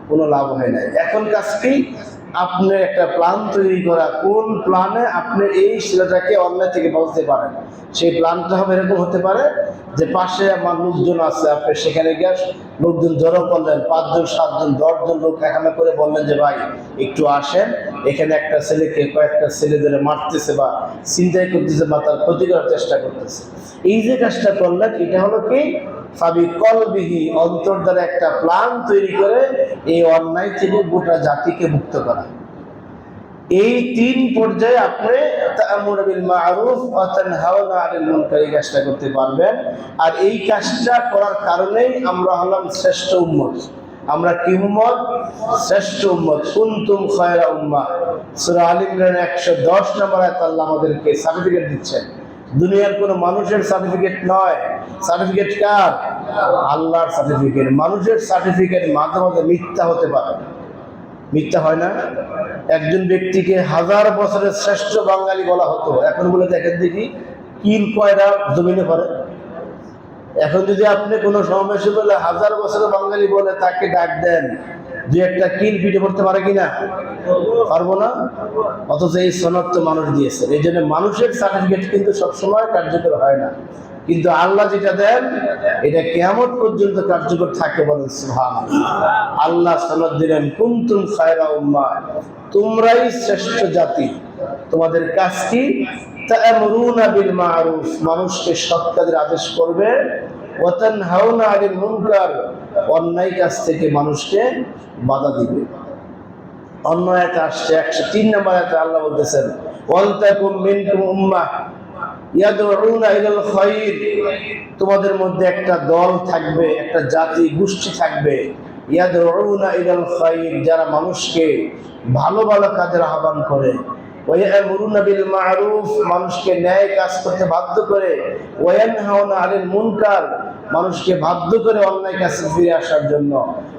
কোনো লাভ হয় না। এখন কাজ কি? আপনার একটা প্ল্যান তৈরি করা, কোন প্ল্যানে আপনি এই ছেলেটাকে অন্যায় থেকে বাঁচতে পারেন। সেই প্ল্যানটা হবে এরকম হতে পারে যে পাশে আমার লোকজন আছে, আপনি সেখানে গিয়ে লোকজন জড়ো করলেন, 5 জন 7 জন 10 জন লোক এখানে করে বললেন যে ভাই একটু আসেন, এখানে একটা ছেলেকে কয়েকটা ছেলেদের মারতেছে বা ছিনতাই করতেছে বা তার ক্ষতি করার চেষ্টা করতেছে। এই যে কাজটা করলেন, এটা হলো কি? ফাবিকলবিহি, অন্তর দ্বারা একটা প্ল্যান তৈরি করে এই অন্যায় থেকে গোটা জাতিকে মুক্ত করা। এই 3 পর্যায়ে আপনি তা'মুরু বিল মা'রুফ ওয়া তানহাউনা আনিল মুনকার কাজটা করতে পারবেন। আর এই কাজটা করার কারণেই আমরা হলাম শ্রেষ্ঠ উম্মত। আমরা কি উম্মত? শ্রেষ্ঠ উম্মত। কুনতুম খায়রা উম্মাহ, সূরা আলে ইমরান 110 নম্বর আয়াতে আল্লাহ আমাদেরকে সার্টিফিকেট দিচ্ছেন। দুনিয়ার কোনো মানুষের সার্টিফিকেট নয়, সার্টিফিকেট কার? আল্লাহর সার্টিফিকেট। মানুষের সার্টিফিকেট মাঝে মাঝে মিথ্যা হতে পারে, মিথ্যা হয় না? একজন ব্যক্তিকে 1000 বছরের শ্রেষ্ঠ বাঙালি বলা হতো, এখন বলে দেখেন দেখি কিল কয়রা জমিনে পড়ে। এখন যদি আপনি কোনো সমাবেশে বলে 1000 বছরের বাঙালি বলে তাকে ডাক দেন, 2-1টা কিল পিঠে পড়তে পারে কিনা? পারবো না। অথচ এই সনদ তো মানুষ দিয়েছে। এই জন্য মানুষের সার্টিফিকেট কিন্তু সবসময় কার্যকর হয় না, কিন্তু আল্লাহ যেটা দেন এটা কিয়ামত পর্যন্ত কার্যকর থাকে। বলেন সুবহানাল্লাহ। আল্লাহ সনদ দিলেন, কুনতুম খায়রা উম্মাহ, তোমরাই শ্রেষ্ঠ জাতি। তোমাদের কাজ কি? তা'মুরুনা বিল মা'রুফ, মানুষকে সৎ কাজের আদেশ করবে, ওয়া তানহাউনা আনিল মুনকার, অন্যায় কাজ থেকে মানুষকে বাধা দিবে। অন্য আয়াতে আসছে 103 নম্বর আয়াতে আল্লাহ বলতেছেন ওয়াল তাকুম মিনকুম উম্মাহ ইয়াদউনা ইলাল খায়র, তোমাদের মধ্যে একটা দল থাকবে, একটা জাতি গোষ্ঠী থাকবে, ইয়াদউনা ইলাল খায়র, যারা মানুষকে ভালো ভালো কাজের আহ্বান করে, ওয়া ইয়ামুরুনা বিল মা'রুফ, মানুষকে ন্যায় কাজ করতে বাধ্য করে, ওয়া ইয়ানহাউনা আনিল মুনকার, মানুষকে বাধ্য করে অন্যায় কাজে ফিরে আসার জন্য,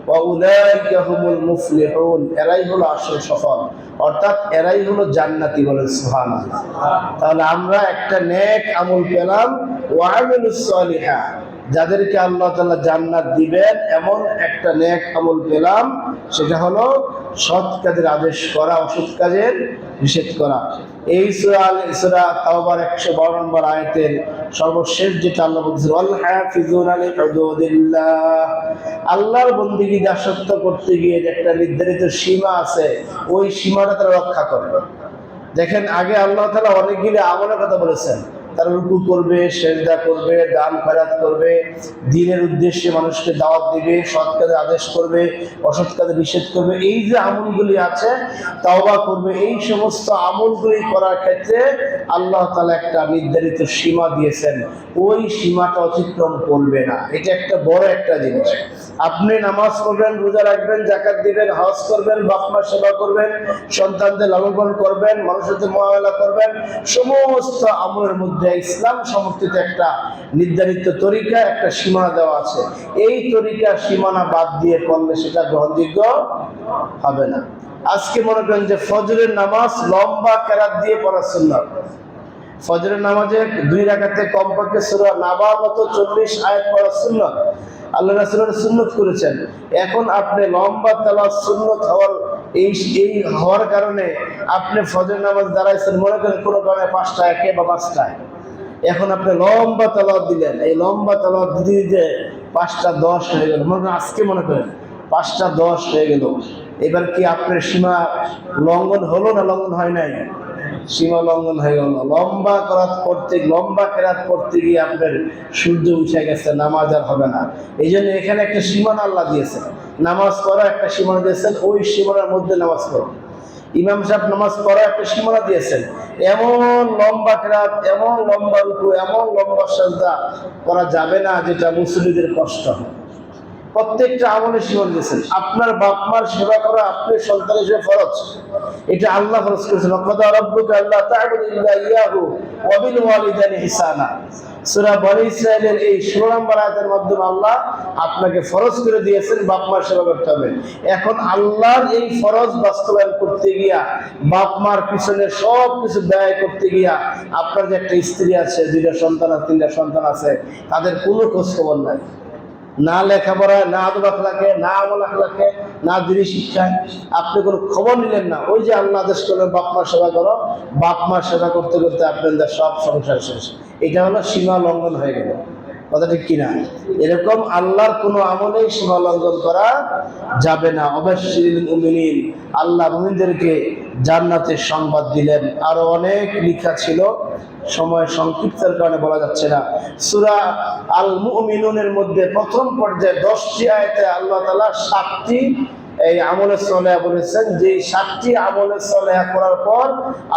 ওয়া উলাইকা হুমুল মুফলিহুন, এরাই হলো আসল সফল, অর্থাৎ এরাই হলো জান্নাতি। বলেন সুবহানাল্লাহ। তাহলে আমরা একটা নেক আমল পেলাম, ওয়া আমিলুস সালিহা, যাদেরকে আল্লাহ তাআলা জান্নাত দিবেন এমন একটা নেক আমল পেলাম, সেটা হলো সৎ কাজের আদেশ করা, অসৎ কাজের নিষেধ করা। এই সূরা তাওবার 112 নম্বর আয়াতের সর্বশেষ যেটা আল্লাহ বলছেন ওয়াল হাফিজুনা লিহুদুদিল্লাহ, আল্লাহর বন্দেগী দাসত্ব করতে গিয়ে একটা নির্ধারিত সীমা আছে, ওই সীমাটা তারা রক্ষা করে। দেখেন আগে আল্লাহ তাআলা অনেকগুলো আমলের কথা বলেছেন, তারা রুকু করবে, সেজদা করবে, দান খয়রাত করবে, দ্বীনের উদ্দেশ্যে মানুষকে দাওয়াত দিবে, সৎ কাজে আদেশ করবে, অসৎ কাজে নিষেধ করবে, এই যে আমলগুলি আছে, তাওবা করবে, এই সমস্ত আমলগুলি করার ক্ষেত্রে আল্লাহ তাআলা একটা নির্ধারিত সীমা দিয়েছেন, ওই সীমাটা অতিক্রম করবে না। এটা একটা বড় একটা জিনিস। আপনি নামাজ পড়বেন, রোজা রাখবেন, যাকাত দিবেন, হজ করবেন, বাপ মা সেবা করবেন, সন্তানদের লালন পালন করবেন, মানুষের সাথে মুআমালা করবেন, সমস্ত আমলের মধ্যে ইসলাম সমর্থিত একটা নির্ধারিত তরিকা, একটা সীমানা দেওয়া আছে। এই তরিকা সীমানা বাদ দিয়ে করলে সেটা গ্রহণযোগ্য হবে না। আজকে মনে করেন যে ফজরের নামাজ লম্বা কেরাত দিয়ে পড়া সুন্নাত, ফজরের নামাজে 2 রাকাতে কমপক্ষে সূরা নাবার মতো 40 আয়াত পড়া সুন্নাত, আল্লাহ রাসূলের সুন্নাত করেছেন। এখন আপনি লম্বা তেলাওয়াত সুন্নাত হওয়ার কারণে আপনি ফজর নামাজ দাঁড়াইছেন, মনে করেন কোনো কারণে 5টায় বা 5টায়, এখন আপনি লম্বা তেলাওয়াত দিলেন, এই লম্বা তেলাওয়াত দিতে দিতে 5টা 10 হয়ে গেল, মনে করেন আজকে মনে করেন 5টা 10 হয়ে গেল। এবার কি আপনার সীমা লঙ্ঘন হলো না লঙ্ঘন হয় নাই? সীমা লঙ্ঘন হয়ে গেল। লম্বা কেরাত করতে গিয়ে আপনার সূর্য উঠে গেছে, নামাজ আর হবে না। এই জন্য এখানে একটা সীমানা আল্লাহ দিয়েছেন, নামাজ পড়া একটা সীমানা দিয়েছেন, ওই সীমানার মধ্যে নামাজ পড়ো। ইমাম সাহেব নামাজ পড়া একটা সীমানা দিয়েছেন, এমন লম্বা কেরাত, এমন লম্বা রুকু, এমন লম্বা সাজদা করা যাবে না যেটা মুসল্লিদের কষ্ট হয়। প্রত্যেকটা আমলের সীমা দিয়েছেন। আপনার বাপ মার সেবা করা আপনার সন্তানের হিসেবে ফরজ, এটা আল্লাহ ফরজ করেছেন। ওয়াকাদা রাব্বুকা আল্লা তা'বুদু ইল্লা ইয়াহু ওয়া বিল ওয়ালিদাইনি ইহসানা, সূরা বনী ইসরাঈলের এই 16 নম্বর আয়াতের মাধ্যমে আল্লাহ আপনাকে ফরজ করে দিয়েছেন বাপ মার সেবা করতে হবে। এখন আল্লাহর এই ফরজ বাস্তবায়ন করতে গিয়া, বাপ মার পিছনে সব কিছু ব্যয় করতে গিয়া, আপনার যে একটা স্ত্রী আছে, 2টা সন্তান আছে, 3টা সন্তান আছে, তাদের কোনো খোঁজ খবর নাই, না লেখাপড়ায়, না আদব আখলাকে, না আমল আখলাকে, না দিনী শিক্ষায়, আপনি কোনো খবর নিলেন না। ওই যে আল্লাহ আদেশ করলেন বাপ মার সেবা করো, বাপ মার সেবা করতে করতে আপনাদের সব সংসার শেষ। এটা হলো সীমা লঙ্ঘন হয়ে গেল, কথা ঠিক কিনা? এরকম আল্লাহর কোনো আমলেই সীমা লঙ্ঘন করা যাবে না। অবশ্যই মুমিনিন, আল্লাহ মুমিনদেরকে জান্নাতের সংবাদ দিলেন। আরো অনেক লেখা ছিল, সময় সংক্ষিপ্তের কারণে বলা যাচ্ছে না। সূরা আল মুমিনুনের মধ্যে প্রথম পর্যায়ে 10টি আয়াতে আল্লাহ তাআলা 7টি এই আমলে সলেহা বলেছেন, যে 7টি আমলে সলেহা করার পর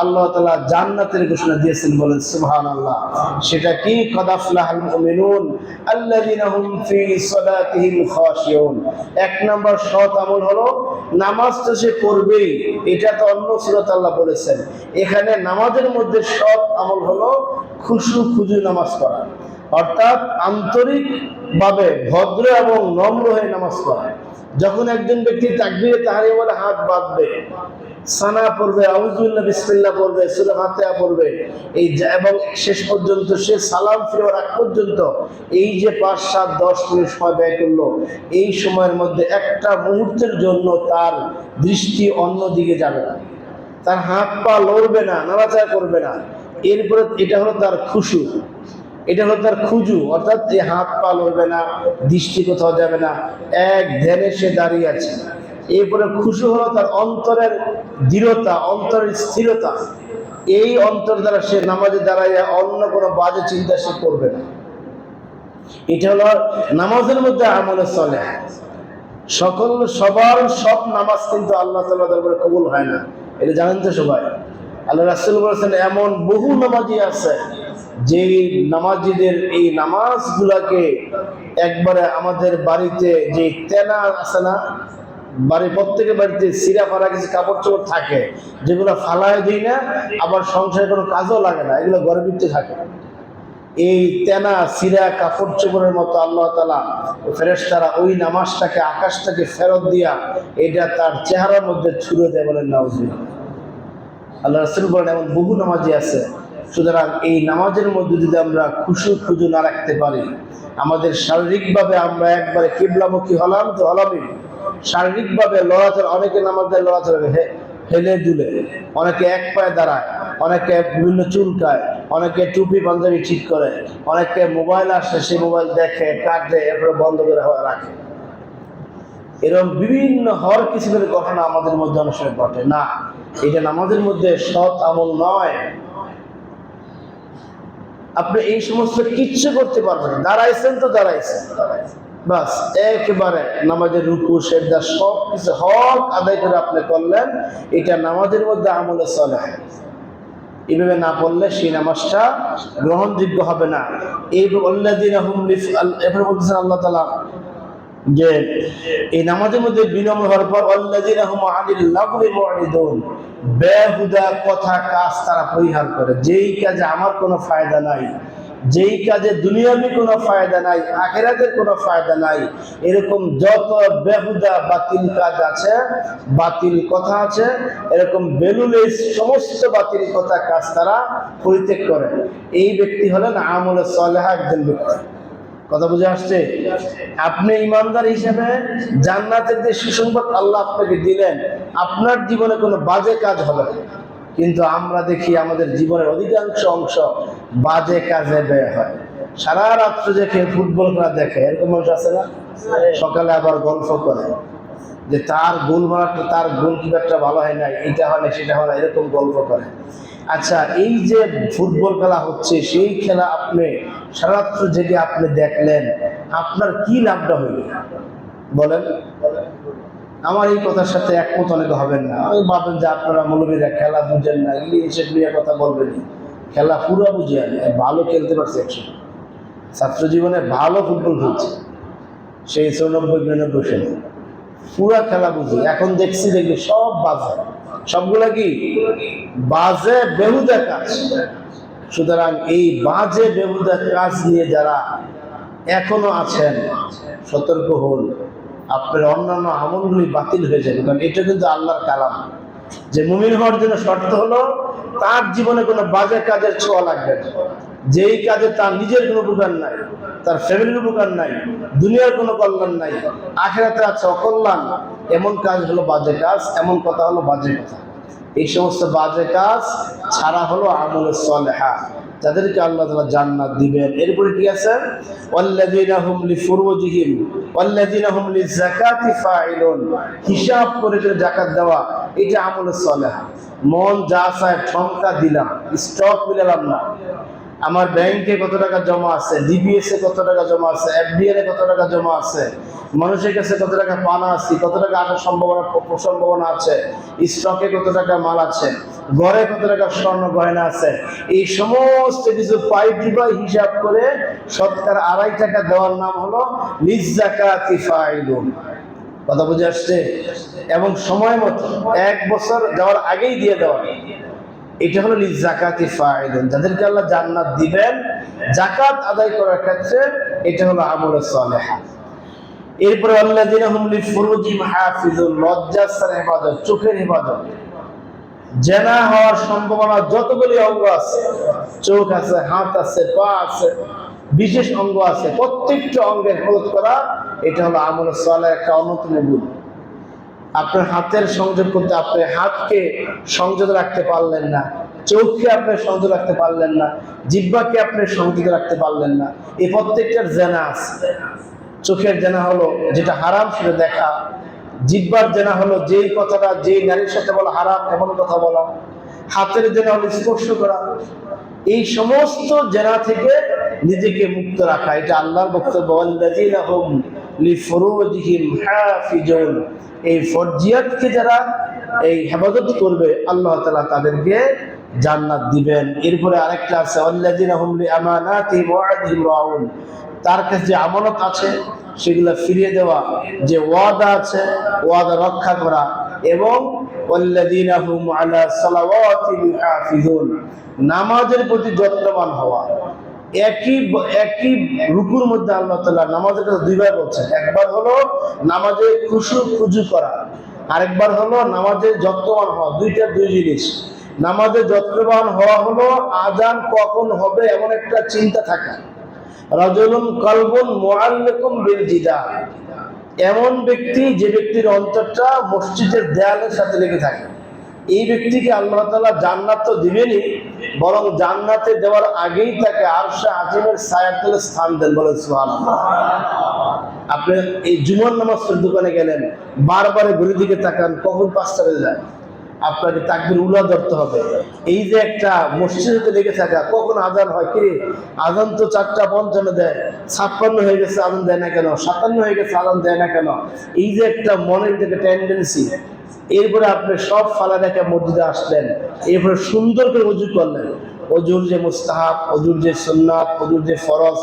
আল্লাহ তাআলা জান্নাতের ঘোষণা দিয়েছেন। বলেন সুবহানাল্লাহ। সেটা কি? কদ আফলাহাল মুমিনুন আল্লাযীনা হুম ফি সালাতিহিম খাশিউন। 1 নম্বর সৎ আমল হলো নামাজ তো সে পড়বেই, এটা তো অন্য সূরাতে আল্লাহ বলেছেন। এখানে নামাজের মধ্যে সৎ আমল হলো খুশু নামাজ পড়া, অর্থাৎ আন্তরিক ভাবে ভদ্র এবং নম্র হয়ে নামাজ পড়া। যখন একজন ব্যক্তি তাকবীরে তাহরিমা বলে হাত বাঁধবে, সানা পড়বে, আউযুবিল্লাহ বিসমিল্লাহ পড়বে, সূরা ফাতিহা পড়বে, এই এবং শেষ পর্যন্ত সে সালাম ফিরার আগ পর্যন্ত এই যে 5, 7, 10 মিনিট সময় ব্যয় করলো, এই সময়ের মধ্যে একটা মুহূর্তের জন্য তার দৃষ্টি অন্য দিকে যাবে না, তার হাত পা লড়বে না, নাড়াচাড়া করবে না। এরপরে এটা হলো তার খুশু, এটা হলো তার খুজু, অর্থাৎ যে হাত পা লড়বে না, দৃষ্টি কোথাও যাবে না, এক ধ্যানে সে দাঁড়িয়ে আছে। এরপরে খুশু হলো তার অন্তরের দৃঢ়তা, অন্তরের স্থিরতা। এই অন্তর দ্বারা সে নামাজে দাঁড়াইয়া অন্য কোনো বাজে চিন্তা সে করবে না। এটা হলো নামাজের মধ্যে আমলে সালেহ। সবার সব নামাজ কিন্তু আল্লাহ তাআলা দরবারে কবুল হয় না, এটা জানেন তো সবাই। আল্লাহ রাসূল বলেছেন এমন বহু নামাজি আছে যে নামাজিদের এই নামাজগুলাকে একবারে আমাদের বাড়িতে যে তেনা আছে না, প্রত্যেকের বাড়িতে সিরা ফারা কিছু কাপড় চোপড় থাকে, যেগুলো ফালায় দিই না, আবার সংসারে কোনো কাজও লাগে না, এগুলো ঘরের ভিতরে থাকে। এই তেনা সিরা কাপড় চোপড়ের মতো আল্লাহ তাআলা ফেরেশতারা ওই নামাজটাকে আকাশটাকে ফেরত দিয়া এটা তার চেহারার মধ্যে ছুঁড়ে দেয়, বলেন নাউজুবিল্লাহ। আল্লাহ রাসূল বলেন এমন বহু নামাজি আছে। সুতরাং এই নামাজের মধ্যে যদি আমরা খুজু না রাখতে পারি, আমাদের শারীরিকভাবে আমরা একবারে কিবলামুখী হলাম তো হলামই, শারীরিকভাবে লড়াচড়া, অনেকে নামাজের লড়াচড়া হেলে দুলে, অনেকে এক পায়ে দাঁড়ায়, অনেকে বিভিন্ন চুলকায়, অনেকে টুপি পাঞ্জাবি ঠিক করে, অনেকে মোবাইল আসে সেই মোবাইল দেখে কাটে এরপরে বন্ধ করে রাখে। এরকম বিভিন্ন হর কিসিমের ঘটনা আমাদের মধ্যে অনেক সময় ঘটে না। এটা নামাজের মধ্যে সৎ আমল নয়। আপনি এই সমস্ত কিচ্ছু করতে পারবেন না, দাঁড়াইছেন তো দাঁড়াইছেন, বাস একেবারে নামাজের রুকু সেজদা সব কিছু হক আদায় করে আপনি করলেন, এটা নামাজের মধ্যে আমলে সালেহ। এইভাবে না পড়লে সেই নামাজটা গ্রহণযোগ্য হবে না। এরপরে বলতেছেন আল্লাহ তাআলা যে এই নামাজের মধ্যে বিনম্র হওয়ার পর আল্লাযীনা হুম আনিল লাগwi মুরিদুন, বেহুদা কথা কাজ তারা পরিহার করে। যেই কাজে আমার কোনো ফায়দা নাই, যেই কাজে দুনিয়াবি কোনো ফায়দা নাই, আখিরাতের কোনো ফায়দা নাই, এরকম যত বেহুদা বাতিল কাজ আছে, বাতিল কথা আছে, এরকম বেলুলে সমস্ত বাতিল কথা কাজ তারা পরিত্যাগ করে। এই ব্যক্তি হলেন আমলে সালেহ একজন ব্যক্তি। কথা বুঝে আসছে? আপনি ইমানদার হিসেবে জান্নাতের যে সুসংবাদ আল্লাহ আপনাকে দিলেন, আপনার জীবনে কোনো বাজে কাজ হবে না। কিন্তু আমরা দেখি আমাদের জীবনের অধিকাংশ অংশ বাজে কাজে ব্যয় হয়। সারা রাত্র দেখে ফুটবল খেলা দেখে, এরকম মানুষ আছে না? সকালে আবার গল্প করে যে তার গোল মারাটা, তার গোলকিপারটা ভালো হয় না, এটা হয় না সেটা হয় না, এরকম গল্প করে। আচ্ছা, এই যে ফুটবল খেলা হচ্ছে, সেই খেলা আপনি সারা রাত্র জেগে আপনি দেখলেন, আপনার কি লাভটা হইল বলেন? আমার এই কথার সাথে একমত অনেকে হবেন না। আমি ভাবেন যে আপনারা মৌলবীরা খেলা বুঝেন না, ইংলিশে নিয়ে কথা বলবেন। খেলা পুরো বুঝি, আমি ভালো খেলতে পারছি একসময়, ছাত্র জীবনে ভালো ফুটবল খেলছে সেই 94-99 সালে, পুরা খেলা বুঝি। এখন দেখি সব বাজে, সবগুলা কি বাজে বেহুদা কাজ। সুতরাং এই বাজে বেহুদা কাজ নিয়ে যারা এখনো আছেন, সতর্ক হন, আপনার অন্যান্য আমলগুলি বাতিল হয়ে যাবে। কারণ এটা কিন্তু আল্লাহর কালাম যে মুমিন হওয়ার জন্য শর্ত হলো তার জীবনে কোনো বাজে কাজের ছোঁয়া লাগবে না। যেই কাজে তার নিজের কোনো উপকার নাই, তার ফ্যামিলির উপকার নাই, দুনিয়ার কোনো কল্যাণ নাই, আখিরাতে আছে অকল্যাণ, এমন কাজ হলো বাজে কাজ, এমন কথা হলো বাজে কথা। এই সমস্ত বাজে কাজ ছাড়া হলো আমলে সালেহা, যাদেরকে আল্লাহ তাআলা জান্নাত দিবেন। এরপরে কি আছে? ওয়াল্লাযীনা হুম লিফুরুজিহিম ওয়াল্লাযীনা হুম লিযাকাতি ফাইলুন, হিসাব করে যাকাত দেওয়া, এটা আমলে সালেহা। মন যা চায় ঠমকা দিলাম, স্টক মিলালাম না। আমার ব্যাংকে কত টাকা জমা আছে, ডিবিএস এ কত টাকা জমা আছে, এফডিআর এ কত টাকা জমা আছে, মানুষের কাছে কত টাকা পানা আছে, কত টাকা আসার সম্ভাবনা আছে, স্টকে কত টাকা মাল আছে, ঘরে কত টাকা স্বর্ণ গয়না আছে, এই সমস্ত কিছু পাই হিসাব করে শতকরা 2.5 টাকা দেওয়ার নাম হলো লিযাকাতি ফাইলুন। কথা বুঝে আসছে? এবং সময় মতো 1 বছর যাওয়ার আগেই দিয়ে দেওয়া, এটা হলো লিযাকাতি ফাইলুন। যাদেরকে আল্লাহ জান্নাত দিবেন যাকাত আদায় করার ক্ষেত্রে, এটা হলো আমলে সালেহা। এরপরে আল্লাযীনা হুম লিফুরুজিহিম হাফিজুন, লজ্জাস্থানের হেফাজত, চোখের হেফাজত। জেনা হওয়ার সম্ভাবনা যতগুলি অঙ্গ আছে, চোখ আছে, হাত আছে, পা আছে, বিশেষ অঙ্গ আছে, প্রত্যেকটা অঙ্গের হেফাজত করা, এটা হলো আমলে সালেহ একটা অন্যতম গুণ। আপনার হাতের সংযোগ করতে, আপনি হাতকে সংযত রাখতে পারলেন না, চোখকে আপনি সংযত রাখতে পারলেন না, জিহ্বাকে আপনি সংযত রাখতে পারলেন না, এই প্রত্যেকটার জেনা আছে। চোখের জেনা হলো যেটা হারাম সেটা দেখা, জিহ্বার জেনা হলো যেই কথাটা যেই নারীর সাথে বলা হারাম এমন কথা বলা, হাতের জেনা হলো স্পর্শ করা। এই সমস্ত জেনা থেকে নিজেকে মুক্ত রাখা, এটা আল্লাহর বক্তব্য। ওয়াল্লাযীনা হুম লিফুরুজিহিম হাফিজুন, এই ফরজিয়াতকে যারা এই হেফাজত করবে আল্লাহ তাআলা তাদেরকে জান্নাত দিবেন। এরপরে আরেকটা আছে ওয়াল্লাযীনা হুম লিআমানাতিহিম ওয়া আহদিহিম রাউন, তার কাছে যে আমানত আছে সেগুলো ফিরিয়ে দেওয়া, যে ওয়াদা আছে ওয়াদা রক্ষা করা। এবং ওয়াল্লাযীনা হুম আলা সালাওয়াতিহিম ইউহাফিজুন, নামাজের প্রতি যত্নবান হওয়া। একই রুকুর মধ্যে আল্লাহ তাআলা নামাজের কথা দুইবার বলছেন। একবার হলো নামাজে খুশু খুজু করা, আরেকবার হলো নামাজে যত্নবান হওয়া। দুই জিনিস। নামাজে যত্নবান হওয়া হলো আযান কখন হবে এমন একটা চিন্তা থাকা। রাজুলুন কলবুন মুআল্লাকুম বিল জিদার, এমন ব্যক্তি যে ব্যক্তির অন্তরটা মসজিদের দেয়ালের সাথে লেগে থাকে, এই ব্যক্তিকে আল্লাহ তাআলা জান্নাত তো দিবেনই, বরং জান্নাতে দেওয়ার আগেই তাকে আরশে আজিমের ছায়ার তলে স্থান দেন। বলেন সুবহানাল্লাহ। আপনি এই জুমার নামাজ পড়তে দোকানে গেলেন, বারবার ঘড়ির দিকে তাকান কখন 5টা বেজে যায়, আপনাকে তাকবীর উলা ধরতে হবে। এই যে একটা মসজিদে লেগে থাকা, কখন আজান হয়, কি আজান তো 4:55 দেয়, 56 হয়ে গেছে আজান দেয় না কেন, 57 হয়ে গেছে আজান দেয় না কেন, এই যে একটা মনের দিকে টেন্ডেন্সি। এরপরে আপনি সব ফালা রেখে মসজিদে আসলেন, এরপরে সুন্দর করে ওযু করলেন। ওযুর যে মুস্তাহাব, ওযুর যে সুন্নাত, ওযুর যে ফরজ,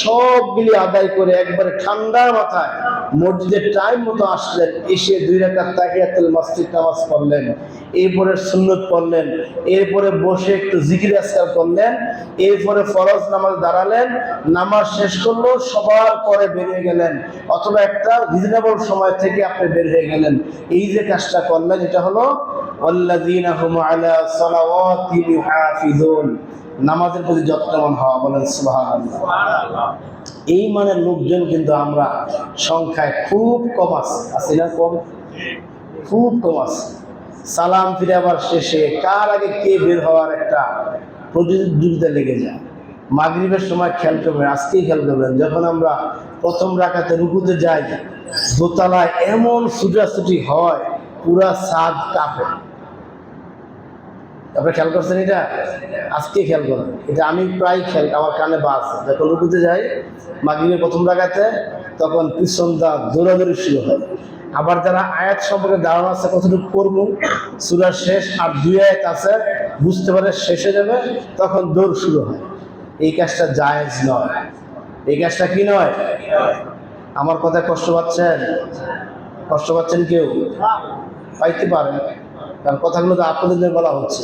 সবগুলি আদায় করে একবারে ঠান্ডা মাথায় মসজিদের টাইম মতো আসলেন। এসে 2 রাকাত তাহিয়াতুল মসজিদ নামাজ পড়লেন, এরপরে সুন্নত পড়লেন, এরপরে বসে একটু জিকির আজকার করলেন, এরপরে ফরজ নামাজ দাঁড়ালেন, নামাজ শেষ করলো, সবার পরে বেরিয়ে গেলেন, অথবা একটা রিজনেবল সময় থেকে আপনি বের হয়ে গেলেন। এই যে কাজটা করলেন, এটা হলো ওয়াল্লাযীনা হুম আলা সালাওয়াতিহিম ইউহাফিজুন, নামাজের প্রতি যত্নবান হওয়া। বলেন সুবহানাল্লাহ। এই মানের লোকজন কিন্তু আমরা সংখ্যায় খুব কম আছি না? খুব কম আছে। সালাম ফিরে আবার শেষে কার আগে কে বের হওয়ার একটা প্রতিযোগিতা লেগে যায়। মাগরিবের সময় খেয়াল করবেন, আজকেই খেয়াল করবেন, যখন আমরা প্রথম রাকাতে রুকুতে যাই, দোতলায় এমন ছুটাছুটি হয় পুরা ছাদ কাঁপে। আপনি খেয়াল করছেন এটা? আজকে খেয়াল করেন এটা। আমি প্রায় খেয়াল, আমার কানে বাজ, যখন রুকুতে যাই মাগরিবের প্রথম রাকাতে, তখন পিছন দা দৌড়াদৌড়ি শুরু হয়। আবার যারা আয়াত সম্পর্কে ধারণা আছে, কতটুকু পড়বো, সূরার শেষ আর 2 আয়াত আছে, বুঝতে পারে শেষে যাবে, তখন দৌড় শুরু হয়। এই কাজটা জায়েজ নয়। এই কাজটা কি নয়? আমার কথায় কষ্ট পাচ্ছেন? কষ্ট পাচ্ছেন কেউ? পাইতে পারেন, কারণ কথাগুলো তো আপনাদের জন্য বলা হচ্ছে।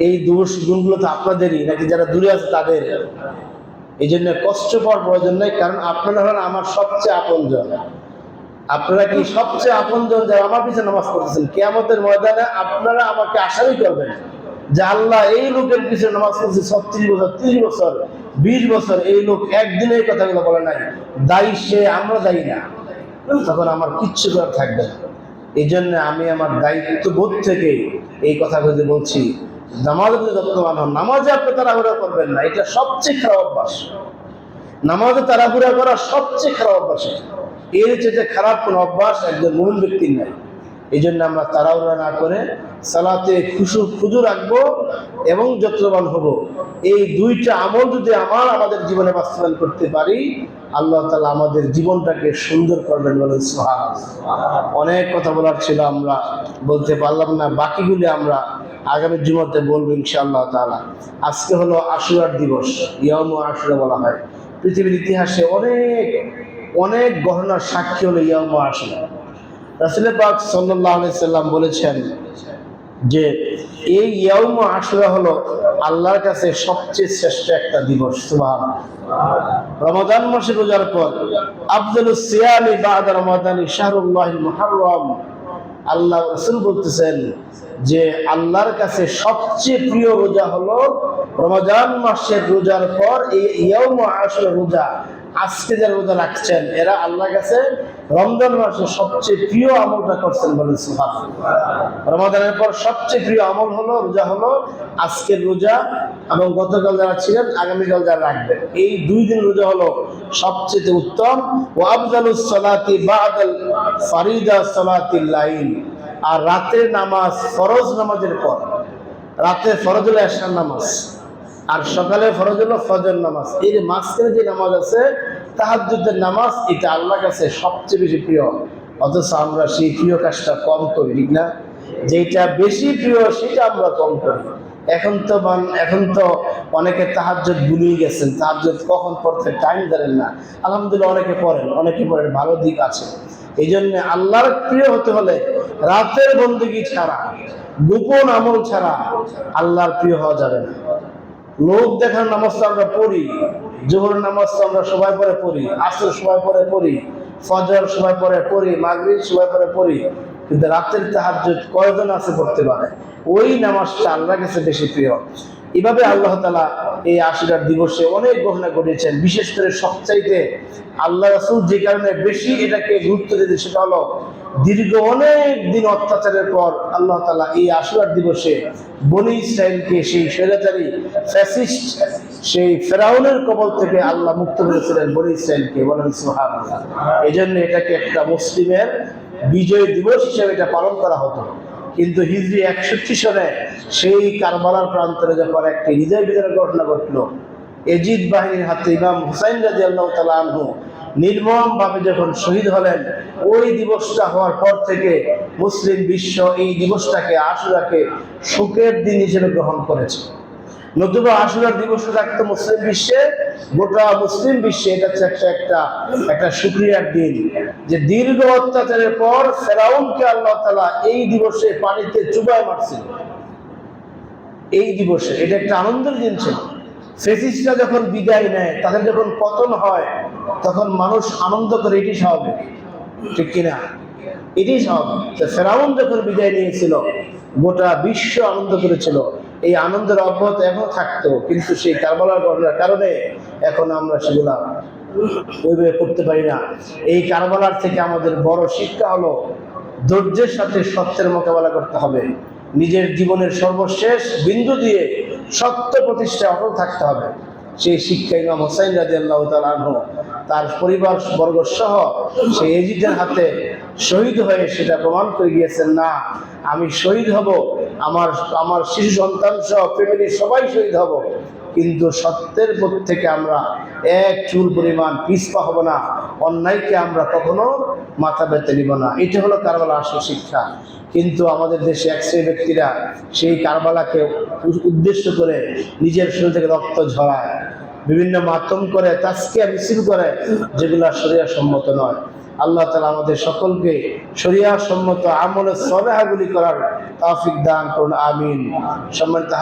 এই দোষ গুণগুলো তো আপনাদেরই, নাকি যারা দূরে আছে তাদের? এই জন্য কষ্ট পাওয়ার প্রয়োজন নেই, কারণ আপনারা হলেন আমার সবচেয়ে আপনজন। আপনারা কি সবচেয়ে আপনজন যারা আমার পিছনে নামাজ পড়তেছেন, কিয়ামতের ময়দানে আপনারা আমাকে আশাই করবেন যে আল্লাহ, এই লোকের পিছনে নামাজ পড়ছে 36 বছর, 30 বছর, 20 বছর, এই লোক একদিনে এই কথাগুলো বলে নাই, দায়ী সে, আমরা দায়ী না। তখন আমার কিচ্ছু করার থাকবে না। এই জন্য আমি আমার দায়িত্ববোধ থেকে এই কথাগুলো বলছি। নামাজের যত্নবান হন। নামাজে আপনি তাড়াহুড়া করবেন না, এটা সবচেয়ে খারাপ অভ্যাস। নামাজে তাড়াহুড়া করা সবচেয়ে খারাপ অভ্যাস। এর চেয়ে খারাপ কোন অভ্যাস একজন মুমিন ব্যক্তির নাই। এই জন্য আমরা তাড়াহুড়া না করে সালাতে খুশু রাখবো এবং যত্নবান হব। এই 2টা আমল যদি আমাদের জীবনে বাস্তবায়ন করতে পারি, আল্লাহ তাআলা আমাদের জীবনটাকে সুন্দর করবেন। বলেন সুবহানাল্লাহ। অনেক কথা বলার ছিল, আমরা বলতে পারলাম না, বাকিগুলি আমরা আগামী জুমাতে বলবো ইনশাআল্লাহ তাআলা। আজকে হলো আশুরার দিবস, ইয়াউমু আশুরা বলা হয়। পৃথিবীর ইতিহাসে অনেক ঘটনার সাক্ষী হলো ইয়াউমু আশুরা। রাসূল পাক সাল্লাল্লাহু আলাইহি সাল্লাম বলেছেন যে এই ইয়াউমু আশুরা হলো আল্লাহর কাছে সবচেয়ে শ্রেষ্ঠ একটা দিবস। সুবহানাল্লাহ। রমাদান মাসে রোজার পর আফজালুস সিয়ামি বা'দা রমাদানি শাহরুল্লাহিল মুহাররম, আল্লাহ রাসূল বলতেছেন যে আল্লাহর কাছে সবচেয়ে প্রিয় রোজা হলো রমাদান মাসের রোজার পর এই ইয়াউমু আশুরা রোজা। আজকে যারা রোজা রাখছেন, এরা আল্লাহর কাছে রমজান মাসে সবচেয়ে প্রিয় আমলটা করছেন। বলেন সুবহানাল্লাহ। রমাদানের পর সবচেয়ে প্রিয় আমল হলো রোজা, হলো আজকের রোজা, এবং গতকাল যারা ছিলেন আগামীকাল যারা রাখবেন, এই 2 দিন রোজা হলো সবচেয়ে উত্তম। ওয়া আফজালুস সালাতি বা'দাল ফারিদা সালাতিল লাইল, আর রাতের নামাজ ফরজ নামাজের পর, রাতের ফরজ হলো এশার নামাজ, আর সকালে ফরজ হলো ফজর নামাজ। এই যে মাঝখানে যে নামাজ আছে তাহাজ্জুদের নামাজ, এটা আল্লাহর কাছে সবচেয়ে বেশি প্রিয়। অথচ আমরা সেই প্রিয় কাজটা কম করি, ঠিক না? যেটা বেশি প্রিয় সেটা আমরা কম করি। এখন তো অনেকে তাহাজ্জুদ ভুলেই গেছেন, তাহাজ্জুদ কখন পড়তে টাইম ধরেন না। আলহামদুলিল্লাহ অনেকে পড়েন, ভালো দিক আছে। এই জন্য আল্লাহর প্রিয় হতে হলে রাতের বন্দেগী ছাড়া, গোপন আমল ছাড়া আল্লাহর প্রিয় হওয়া যাবে না। লোক দেখার নামাজ তো আমরা পড়ি, জোহরের নামাজ তো আমরা সবাই পরে পড়ি, আসর সবাই পরে পড়ি, ফজর সবাই পরে পড়ি, মাগরিব সবাই পরে পড়ি, কিন্তু রাতের তাহাজ্জুদ কয়জন আছে পড়তে পারে? ওই নামাজটা আল্লাহর কাছে বেশি প্রিয়। এভাবে আল্লাহ তাআলা এই আশুরার দিবসে অনেক ঘটনা ঘটিয়েছেন। বিশেষ করে সবচাইতে আল্লাহ রাসূল যে কারণে বেশি এটাকে গুরুত্ব দিতে, সেটা হলো দীর্ঘ অনেক দিন অত্যাচারের পর আল্লাহ তাআলা এই আশুরার দিবসে বনী ইসরাইলকে সেই স্বৈরাচারী ফ্যাসিস্ট সেই ফেরাউনের কবল থেকে আল্লাহ মুক্ত করেছিলেন বনী ইসরাইলকে। বলেন সুবহানাল্লাহ। এই জন্য এটাকে একটা মুসলিমের বিজয় দিবস হিসেবে এটা পালন করা হতো। কিন্তু হিজরি 61 সনে সেই কারবালার প্রান্তরে যখন একটি হৃদয় বিদারক ঘটনা ঘটল, এজিদ বাহিনীর হাতে ইমাম হুসাইন রাদিয়াল্লাহু তাআলা আনহু নির্মমভাবে যখন শহীদ হলেন, ওই দিবসটা হওয়ার পর থেকে মুসলিম বিশ্ব এই দিবসটাকে, আশুরাকে শোকের দিন হিসেবে গ্রহণ করেছে। নতুবা আশুরার দিবসে থাকতো মুসলিম বিশ্বে, গোটা মুসলিম বিশ্বে এটা হচ্ছে একটা শুকরিয়ার দিন, যে দীর্ঘ অত্যাচারের পর ফেরাউনকে আল্লাহ তাআলা এই দিবসে পানিতে চুবায় মারছিল। এই দিবসে এটা একটা আনন্দের দিন ছিল। ফ্যাসিস্টরা যখন বিদায় নেয়, তাদের যখন পতন হয়, তখন মানুষ আনন্দ করে, এটি স্বাভাবিক, ঠিক কিনা? এটি স্বাভাবিক। ফেরাউন যখন বিদায় নিয়েছিল, গোটা বিশ্ব আনন্দ করেছিল। এই আনন্দের অব্যাহত এখনো থাকতো, কিন্তু সেই কারবালার ঘটনার কারণে এখন আমরা সেগুলা ওইভাবে করতে পারি না। এই কারবালার থেকে আমাদের বড় শিক্ষা হলো ধৈর্যের সাথে সত্যের মোকাবেলা করতে হবে। নিজের জীবনের সর্বশেষ বিন্দু দিয়ে সত্য প্রতিষ্ঠায় অটল থাকতে হবে। সেই শিক্ষা ইমাম হুসাইন রাদিয়াল্লাহু তাআলা আনহু তার পরিবার বর্গ সহ সেই এজিদের হাতে শহীদ হয়ে সেটা প্রমাণ করে গিয়েছেন, না আমি শহীদ হব, আমার শিশু সন্তান সহ ফ্যামিলির সবাই শহীদ হব, কিন্তু সত্যের পথ থেকে আমরা এক চুল পরিমাণ পিছপা হব না, অন্যায়কে আমরা কখনো মাথা পেতে নিব না। এটা হলো কারবালার আসল শিক্ষা। কিন্তু আমাদের দেশে এক শ্রেণীর ব্যক্তিরা সেই কারবালাকে উদ্দেশ্য করে নিজের শরীর থেকে রক্ত ঝরায়, বিভিন্ন মাতম করে, তাজকিয়া মিছিল করে, যেগুলা শরিয়া সম্মত নয়। আল্লাহ তাআলা আমাদের সকলকে শরিয়া সম্মত আমলে সালেহাগুলি করার তৌফিক দান করুন, আমিন। সম্মানিত